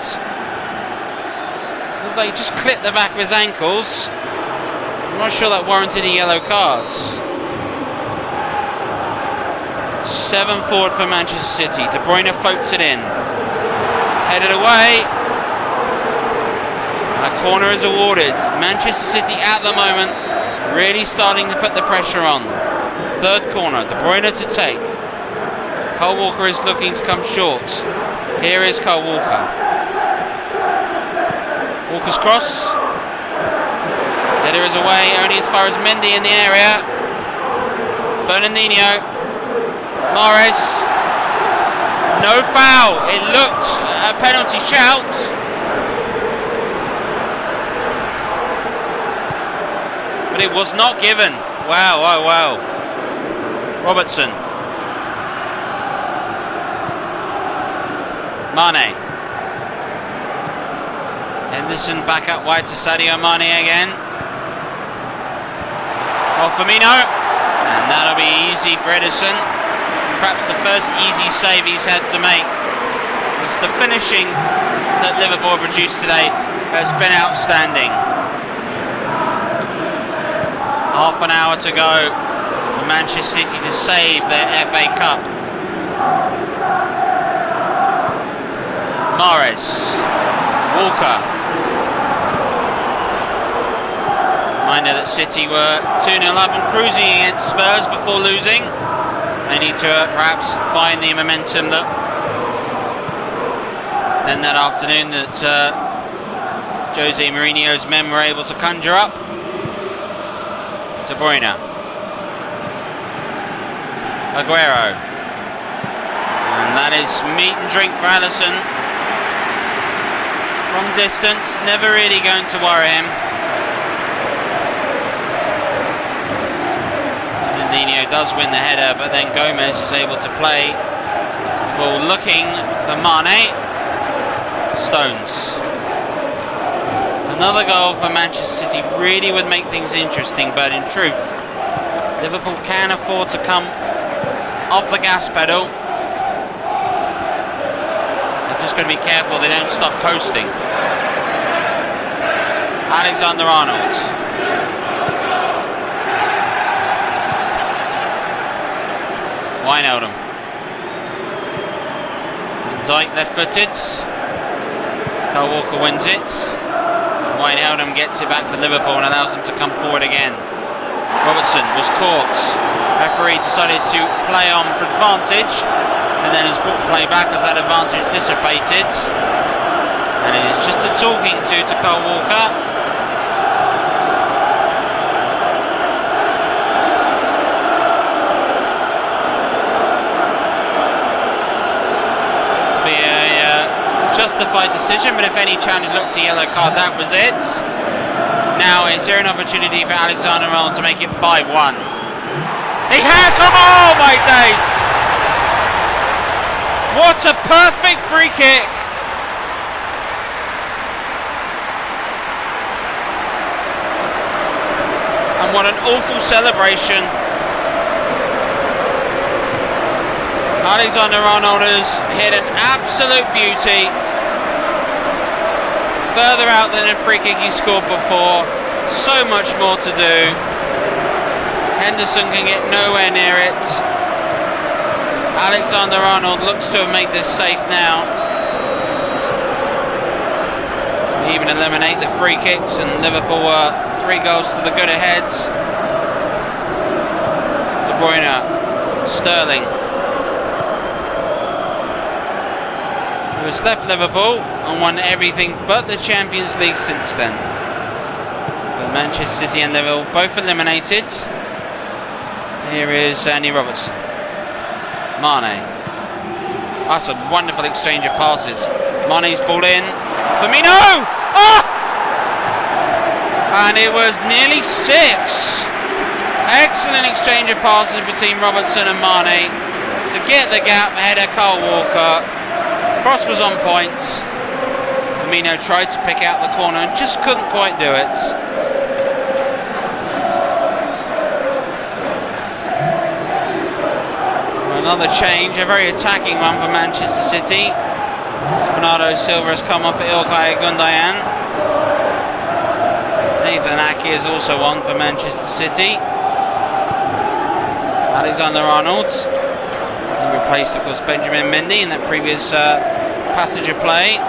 Looked like he just clipped the back of his ankles. I'm not sure that warranted any yellow cards. 7 forward for Manchester City. De Bruyne floats it in. Headed away. And a corner is awarded. Manchester City at the moment really starting to put the pressure on. Third corner. De Bruyne to take. Cole Walker is looking to come short. Here is Cole Walker. Walker's cross. Header is away only as far as Mendy in the area. Fernandinho. Morris. No foul. It looked a penalty shout. But it was not given. Wow, wow, wow. Robertson. Mane. Henderson back out wide to Sadio Mane again. Oh, Firmino. And that'll be easy for Edison. Perhaps the first easy save he's had to make. It's the finishing that Liverpool produced today has been outstanding. Half an hour to go for Manchester City to save their FA Cup. Morris. Walker. Reminder that City were 2-0 up and cruising against Spurs before losing. They need to perhaps find the momentum that then that afternoon that Jose Mourinho's men were able to conjure up. De Bruyne. Aguero. And that is meat and drink for Alisson. From distance, never really going to worry him. Fernandinho does win the header, but then Gomez is able to play. Ball looking for Mane. Stones. Another goal for Manchester City really would make things interesting, but in truth, Liverpool can afford to come off the gas pedal. They're just going to be careful they don't stop coasting. Alexander-Arnold. Wijnaldum. Van Dijk left-footed. Kyle Walker wins it. Wijnaldum gets it back for Liverpool and allows them to come forward again. Robertson was caught. Referee decided to play on for advantage and then has brought play back as that advantage dissipated. And it is just a talking to Kyle Walker. To be a justified decision, but if any challenge looked a yellow card, that was it. Now, is there an opportunity for Alexander-Arnold to make it 5-1? He has! Oh my days! What a perfect free kick! And what an awful celebration. Alexander-Arnold has hit an absolute beauty. Further out than a free kick he scored before. So much more to do. Henderson can get nowhere near it. Alexander-Arnold looks to have made this safe now. Even eliminate the free kicks, and Liverpool were 3 goals to the good ahead. De Bruyne, Sterling. Who has left Liverpool and won everything but the Champions League since then. But Manchester City and Liverpool both eliminated. Here is Andy Robertson. Mane. That's a wonderful exchange of passes. Mane's ball in. Firmino! Oh! And it was nearly 6. Excellent exchange of passes between Robertson and Mane to get the gap ahead of Kyle Walker. Cross was on point. Firmino tried to pick out the corner and just couldn't quite do it. Another change, a very attacking one for Manchester City. Bernardo Silva has come off for Ilkay Gundogan. Nathan Ake is also on for Manchester City. Alexander-Arnold. He replaced, of course, Benjamin Mendy in that previous passage of play.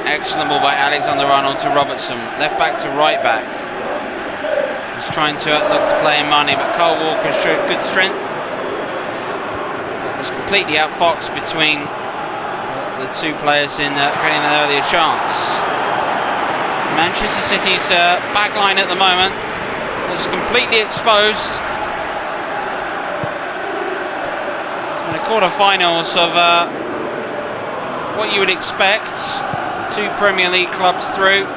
Excellent ball by Alexander-Arnold to Robertson. Left back to right back. He's trying to look to play in money, but Kyle Walker showed good strength. Was completely outfoxed between the 2 players in creating an earlier chance. Manchester City's back line at the moment is completely exposed. It's been the quarter-finals of what you would expect. 2 Premier League clubs through.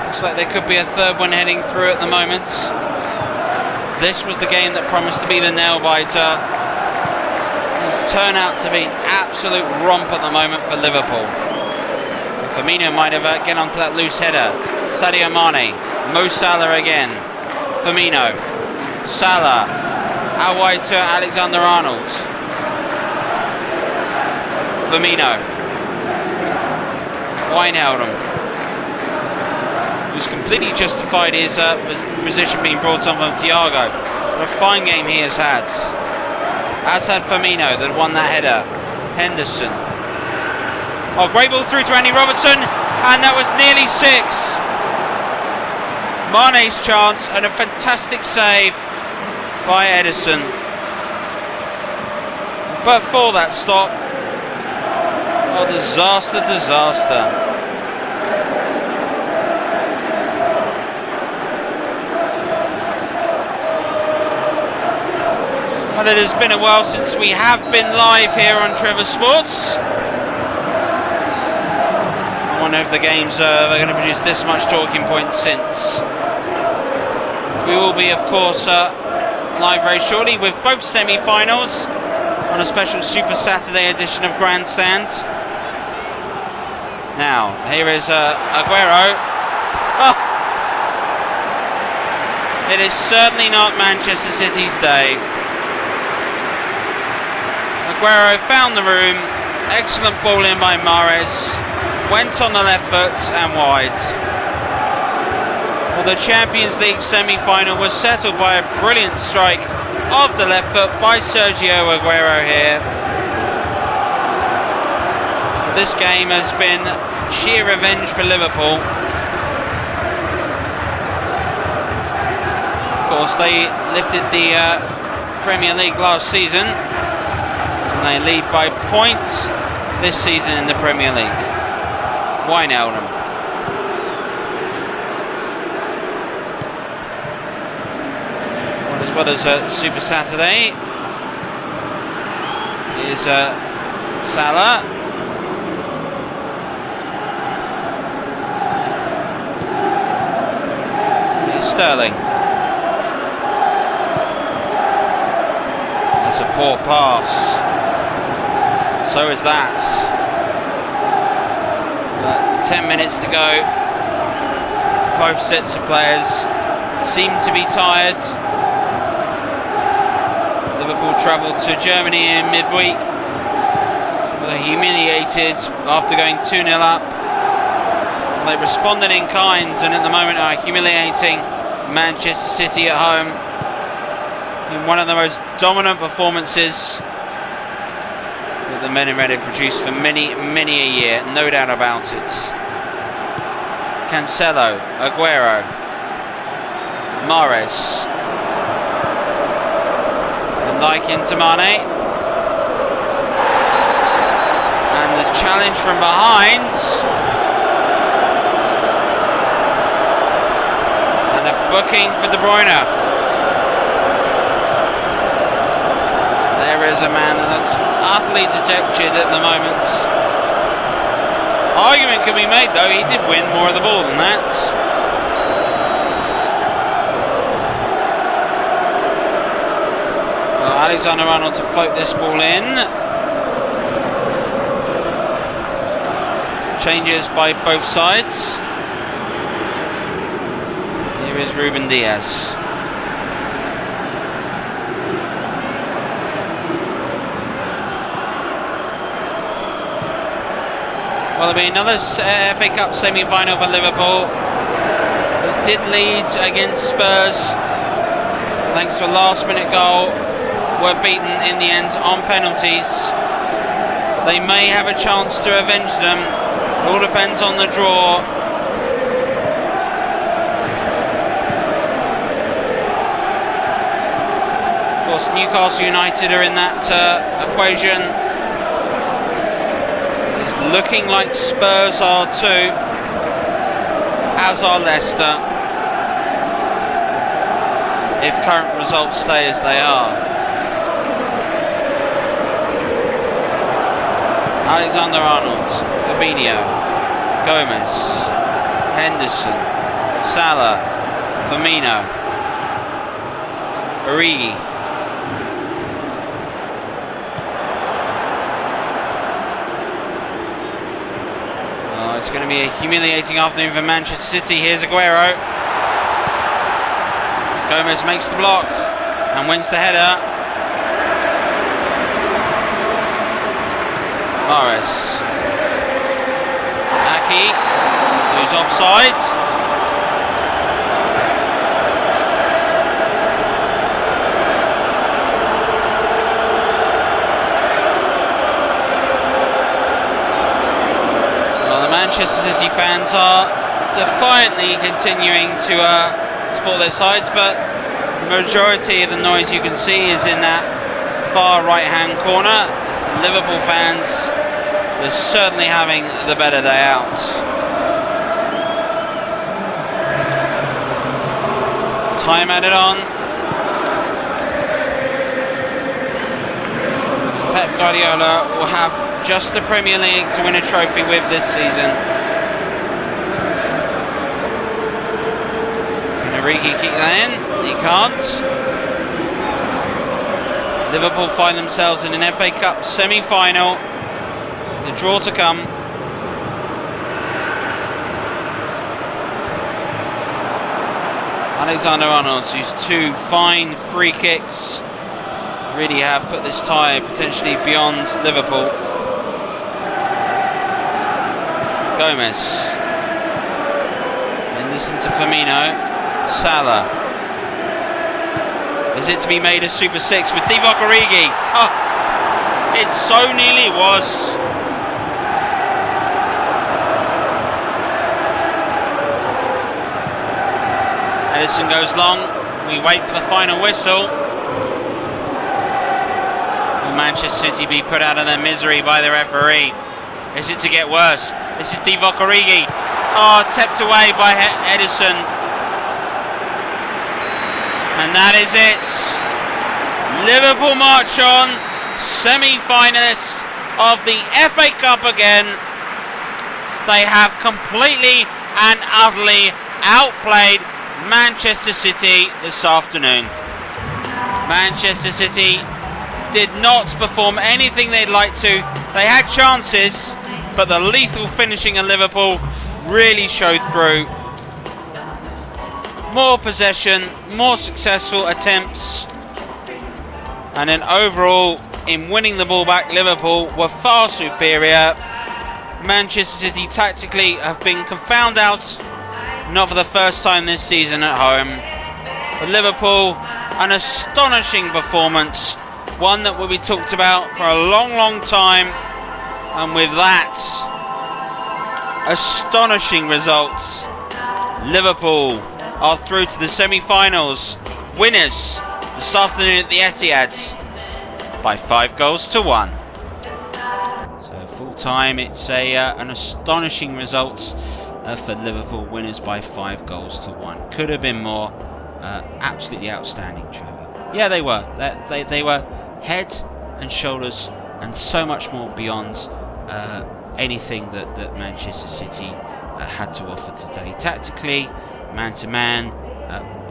Looks like there could be a 3rd one heading through at the moment. This was the game that promised to be the nail-biter. It's turned out to be an absolute romp at the moment for Liverpool. And Firmino might have get onto that loose header. Sadio Mane, Mo Salah again. Firmino, Salah, out wide to Alexander-Arnold. Firmino, Wijnaldum, who's completely justified his position being brought on from Thiago. What a fine game he has had. As had Firmino that won that header. Henderson. Oh, great ball through to Andy Robertson, and that was nearly 6. Mane's chance and a fantastic save by Ederson. But for that stop, oh, disaster, disaster. Well, it has been a while since we have been live here on Trevor Sports. I wonder if the games are going to produce this much talking points since. We will be, of course, live very shortly with both semi-finals on a special Super Saturday edition of Grandstand. Now, here is Aguero. Oh! It is certainly not Manchester City's day. Aguero found the room. Excellent ball in by Mahrez. Went on the left foot and wide. Well, the Champions League semi-final was settled by a brilliant strike of the left foot by Sergio Aguero here. This game has been sheer revenge for Liverpool. Of course, they lifted the Premier League last season, and they lead by points this season in the Premier League. Wijnaldum. As well as Super Saturday is Salah. Here's Sterling. That's a poor pass. So is that. But 10 minutes to go. Both sets of players seem to be tired. Liverpool travelled to Germany in midweek. They were humiliated after going 2-0 up. They responded in kind and at the moment are humiliating Manchester City at home in one of the most dominant performances that the men in red have produced for many, many a year, no doubt about it. Cancelo, Aguero, Mahrez, Dijk into Mane, and the challenge from behind, and a booking for De Bruyne. There is a man that looks utterly dejected at the moment. Argument can be made though, he did win more of the ball than that. Alexander-Arnold to float this ball in. Changes by both sides. Here is Ruben Diaz. Well, there'll be another FA Cup semi-final for Liverpool. It did lead against Spurs thanks to a last-minute goal. Were beaten in the end on penalties. They may have a chance to avenge them. It all depends on the draw. Of course, Newcastle United are in that equation. It's looking like Spurs are too, as are Leicester, if current results stay as they are. Alexander-Arnold, Fabinho, Gomez, Henderson, Salah, Firmino, Origi. Oh, it's going to be a humiliating afternoon for Manchester City. Here's Aguero. Gomez makes the block and wins the header. Mahrez. Aki, who's offside. Well, the Manchester City fans are defiantly continuing to support their sides, but the majority of the noise you can see is in that far right-hand corner. It's the Liverpool fans. They're certainly having the better day out. Time added on. Pep Guardiola will have just the Premier League to win a trophy with this season. Can Origi keep that in? He can't. Liverpool find themselves in an FA Cup semi-final. The draw to come. Alexander-Arnold's used 2 fine free kicks. Really have put this tie potentially beyond Liverpool. Gomez. Henderson to Firmino. Salah. Is it to be made a Super 6 with Divock Origi? Oh, it so nearly was. Edison goes long. We wait for the final whistle. Will Manchester City be put out of their misery by the referee? Is it to get worse? This is Divock Origi. Oh, tapped away by Edison. And that is it. Liverpool march on. Semi-finalists of the FA Cup again. They have completely and utterly outplayed Manchester City this afternoon. Manchester City did not perform anything they'd like to. They had chances, but the lethal finishing of Liverpool really showed through. More possession, more successful attempts, and then overall in winning the ball back, Liverpool were far superior. Manchester City tactically have been confounded out, not for the first time this season at home. But Liverpool, an astonishing performance, one that will be talked about for a long time, and with that astonishing results, Liverpool are through to the semi-finals, winners this afternoon at the Etihad by 5-1. So full time, it's an astonishing result for Liverpool, winners by 5-1. Could have been more. Absolutely outstanding, Trevor. Yeah, they were. They were head and shoulders and so much more beyond anything that Manchester City had to offer today. Tactically, man to man,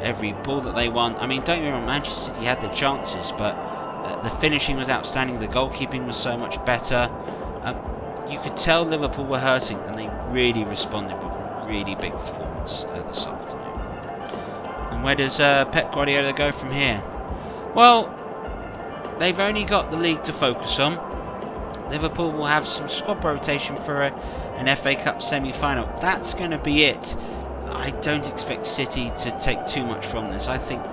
every ball that they won. I mean, don't get me wrong, Manchester City had their chances, but the finishing was outstanding. The goalkeeping was so much better. You could tell Liverpool were hurting, and they really responded with a really big performance this afternoon. And where does Pep Guardiola go from here? Well, they've only got the league to focus on. Liverpool will have some squad rotation for an FA Cup semi-final. That's going to be it. I don't expect City to take too much from this. I think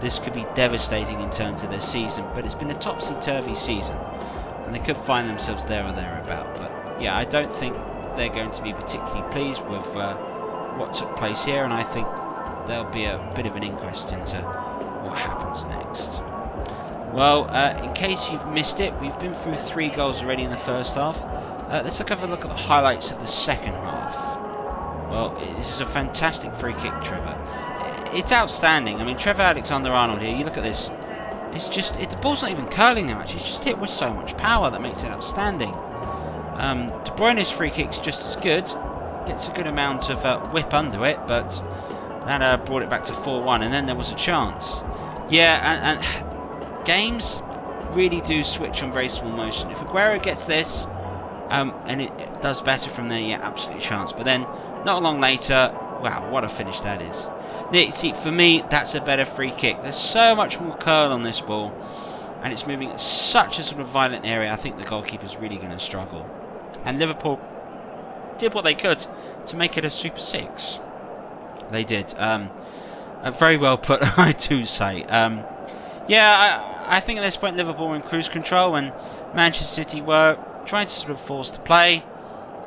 this could be devastating in terms of their season, but it's been a topsy-turvy season, and they could find themselves there or thereabout. But yeah, I don't think they're going to be particularly pleased with what took place here, and I think there'll be a bit of an inquest into what happens next. Well, in case you've missed it, we've been through 3 goals already in the first half. Let's have a look at the highlights of the second half. Well, this is a fantastic free kick, Trevor. It's outstanding. I mean, Trevor Alexander-Arnold here, you look at this. It's just, the ball's not even curling that much. It's just hit with so much power that makes it outstanding. De Bruyne's free kick's just as good. Gets a good amount of whip under it, but that brought it back to 4-1, and then there was a chance. Yeah, and games really do switch on very small motion. If Aguero gets this, and it does better from there, yeah, absolute chance. But then, not long later, wow, what a finish that is. See, for me, that's a better free kick. There's so much more curl on this ball, and it's moving at such a sort of violent area. I think the goalkeeper's really going to struggle. And Liverpool did what they could to make it a Super 6. They did. Very well put, I do say. Yeah, I think at this point Liverpool were in cruise control, and Manchester City were trying to sort of force the play.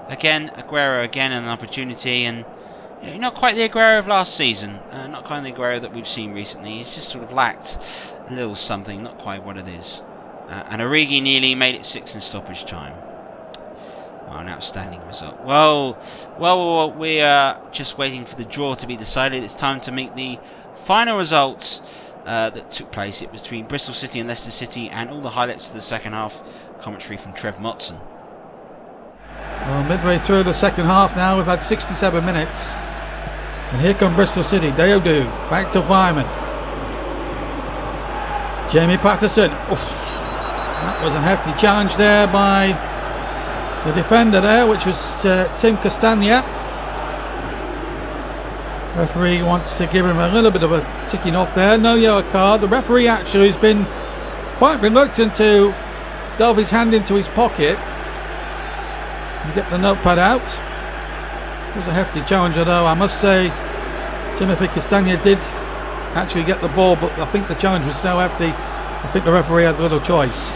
Again, Aguero again an opportunity, and not quite the Aguero of last season. Not quite the Aguero that we've seen recently. He's just sort of lacked a little something, not quite what it is. And Origi nearly made it 6 in stoppage time. Oh, an outstanding result. Well, we are just waiting for the draw to be decided. It's time to meet the final results that took place. It was between Bristol City and Leicester City, and all the highlights of the second half. Commentary from Trev Motson. Well, midway through the second half now, we've had 67 minutes. And here come Bristol City. Deodu back to Vyman. Jamie Patterson. Oof. That was a hefty challenge there by the defender there, which was Tim Castagna. Referee wants to give him a little bit of a ticking off there. No yellow card. The referee actually has been quite reluctant to delve his hand into his pocket and get the notepad out. It was a hefty challenge, although I must say Timothy Castagna did actually get the ball, but I think the challenge was so hefty, I think the referee had little choice.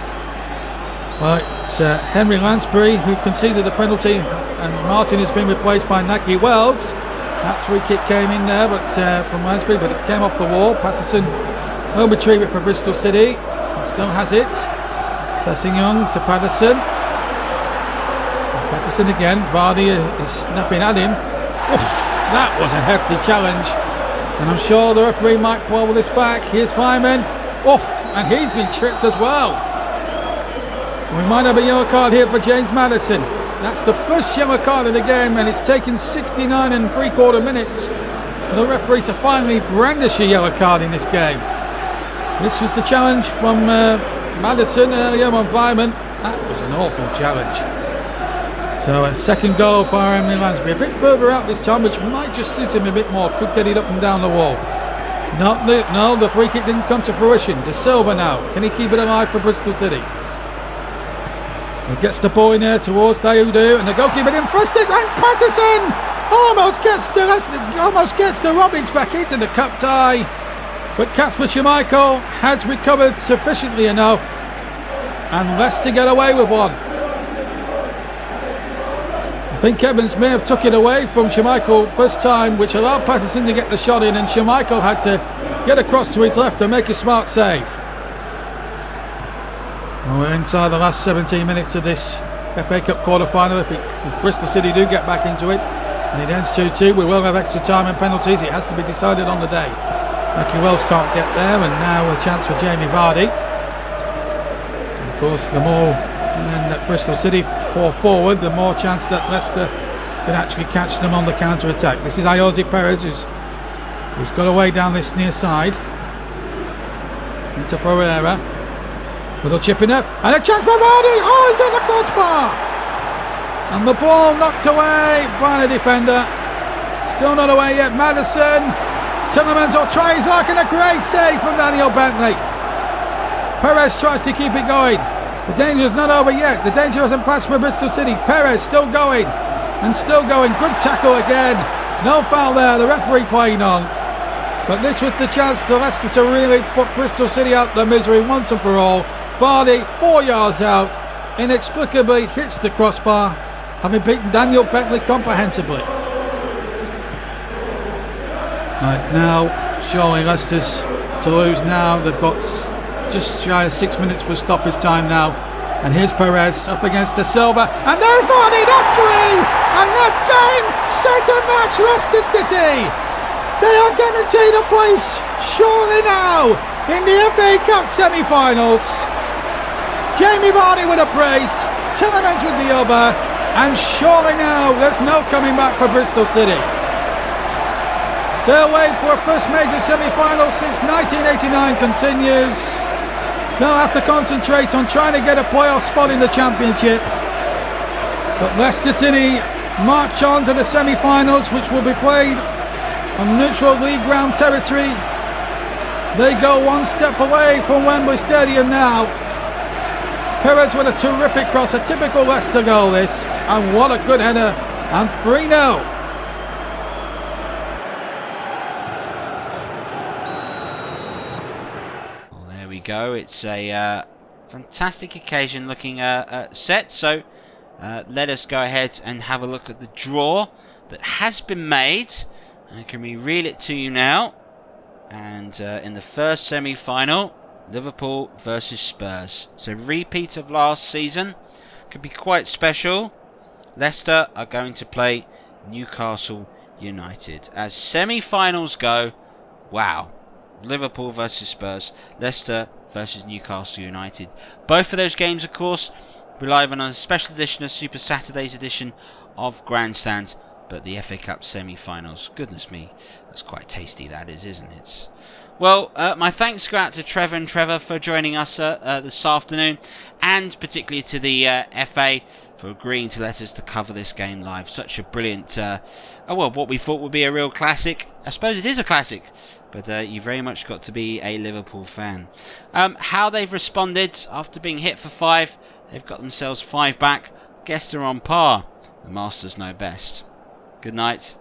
Well, it's Henry Lansbury who conceded the penalty, and Martin has been replaced by Naki Wells. That free kick came in there, but from Lansbury, but it came off the wall. Patterson will retrieve it for Bristol City. Still has it. Sessegnon to Patterson. Patterson again. Vardy is snapping at him. Oof, that was a hefty challenge, and I'm sure the referee might pull this back. Here's Fireman. Oof, and he's been tripped as well. We might have a yellow card here for James Maddison. That's the first yellow card of the game, and it's taken 69 3/4 minutes for the referee to finally brandish a yellow card in this game. This was the challenge from Maddison earlier on Vyman. That was an awful challenge. So a second goal for Emily Lansbury. A bit further out this time, which might just suit him a bit more. Could get it up and down the wall. No, the free kick didn't come to fruition. De Silva now. Can he keep it alive for Bristol City? He gets the ball in there towards Dayudu, and the goalkeeper in first, and Patterson almost gets the Robins back into the cup tie, but Kasper Schmeichel has recovered sufficiently enough, and Leicester get away with one. I think Evans may have took it away from Schmeichel first time, which allowed Patterson to get the shot in, and Schmeichel had to get across to his left and make a smart save. Well, we're inside the last 17 minutes of this FA Cup quarter-final. If Bristol City do get back into it and it ends 2-2, we will have extra time and penalties. It has to be decided on the day. Naki Wells can't get there, and now a chance for Jamie Vardy. And of course, the more men that Bristol City pour forward, the more chance that Leicester can actually catch them on the counter-attack. This is Ayoze Perez who's got away down this near side into Pereira. Little chip in there, and a chance for Vardy. Oh, he's at the crossbar, and the ball knocked away by the defender. Still not away yet. Maddison. Tillemans will try his luck, and a great save from Daniel Bentley. Perez tries to keep it going. The danger's not over yet. The danger hasn't passed for Bristol City. Perez still going, and still going. Good tackle again. No foul there. The referee playing on. But this was the chance for Leicester to really put Bristol City out of their misery once and for all. Vardy, 4 yards out, inexplicably hits the crossbar, having beaten Daniel Bentley comprehensively. It's now surely Leicester's to lose now. They've got just shy of 6 minutes for stoppage time now. And here's Perez up against De Silva, and there's Vardy, that's 3! And that's game, set and match Leicester City! They are guaranteed a place surely now in the FA Cup semi-finals. Jamie Vardy with a brace, Tillemans with the other, and surely now there's no coming back for Bristol City. Their wait for a first major semi-final since 1989 continues. They'll have to concentrate on trying to get a playoff spot in the Championship. But Leicester City march on to the semi-finals, which will be played on neutral league ground territory. They go one step away from Wembley Stadium now. Perez with a terrific cross, a typical Leicester goal this, and what a good header, and 3-0. Well, there we go. It's a fantastic occasion looking set, so let us go ahead and have a look at the draw that has been made. Can we reel it to you now? And in the first semi-final, Liverpool versus Spurs. So repeat of last season. Could be quite special. Leicester are going to play Newcastle United. As semi-finals go, wow. Liverpool versus Spurs. Leicester versus Newcastle United. Both of those games, of course, be live on a special edition of Super Saturday's edition of Grandstand. But the FA Cup semi-finals, goodness me, that's quite tasty, that is, isn't it? Well, my thanks go out to Trevor and Trevor for joining us this afternoon, and particularly to the FA for agreeing to let us to cover this game live. Such a brilliant, what we thought would be a real classic. I suppose it is a classic, but you very much got to be a Liverpool fan. How they've responded after being hit for 5, they've got themselves 5 back. Guess they're on par. The Masters know best. Good night.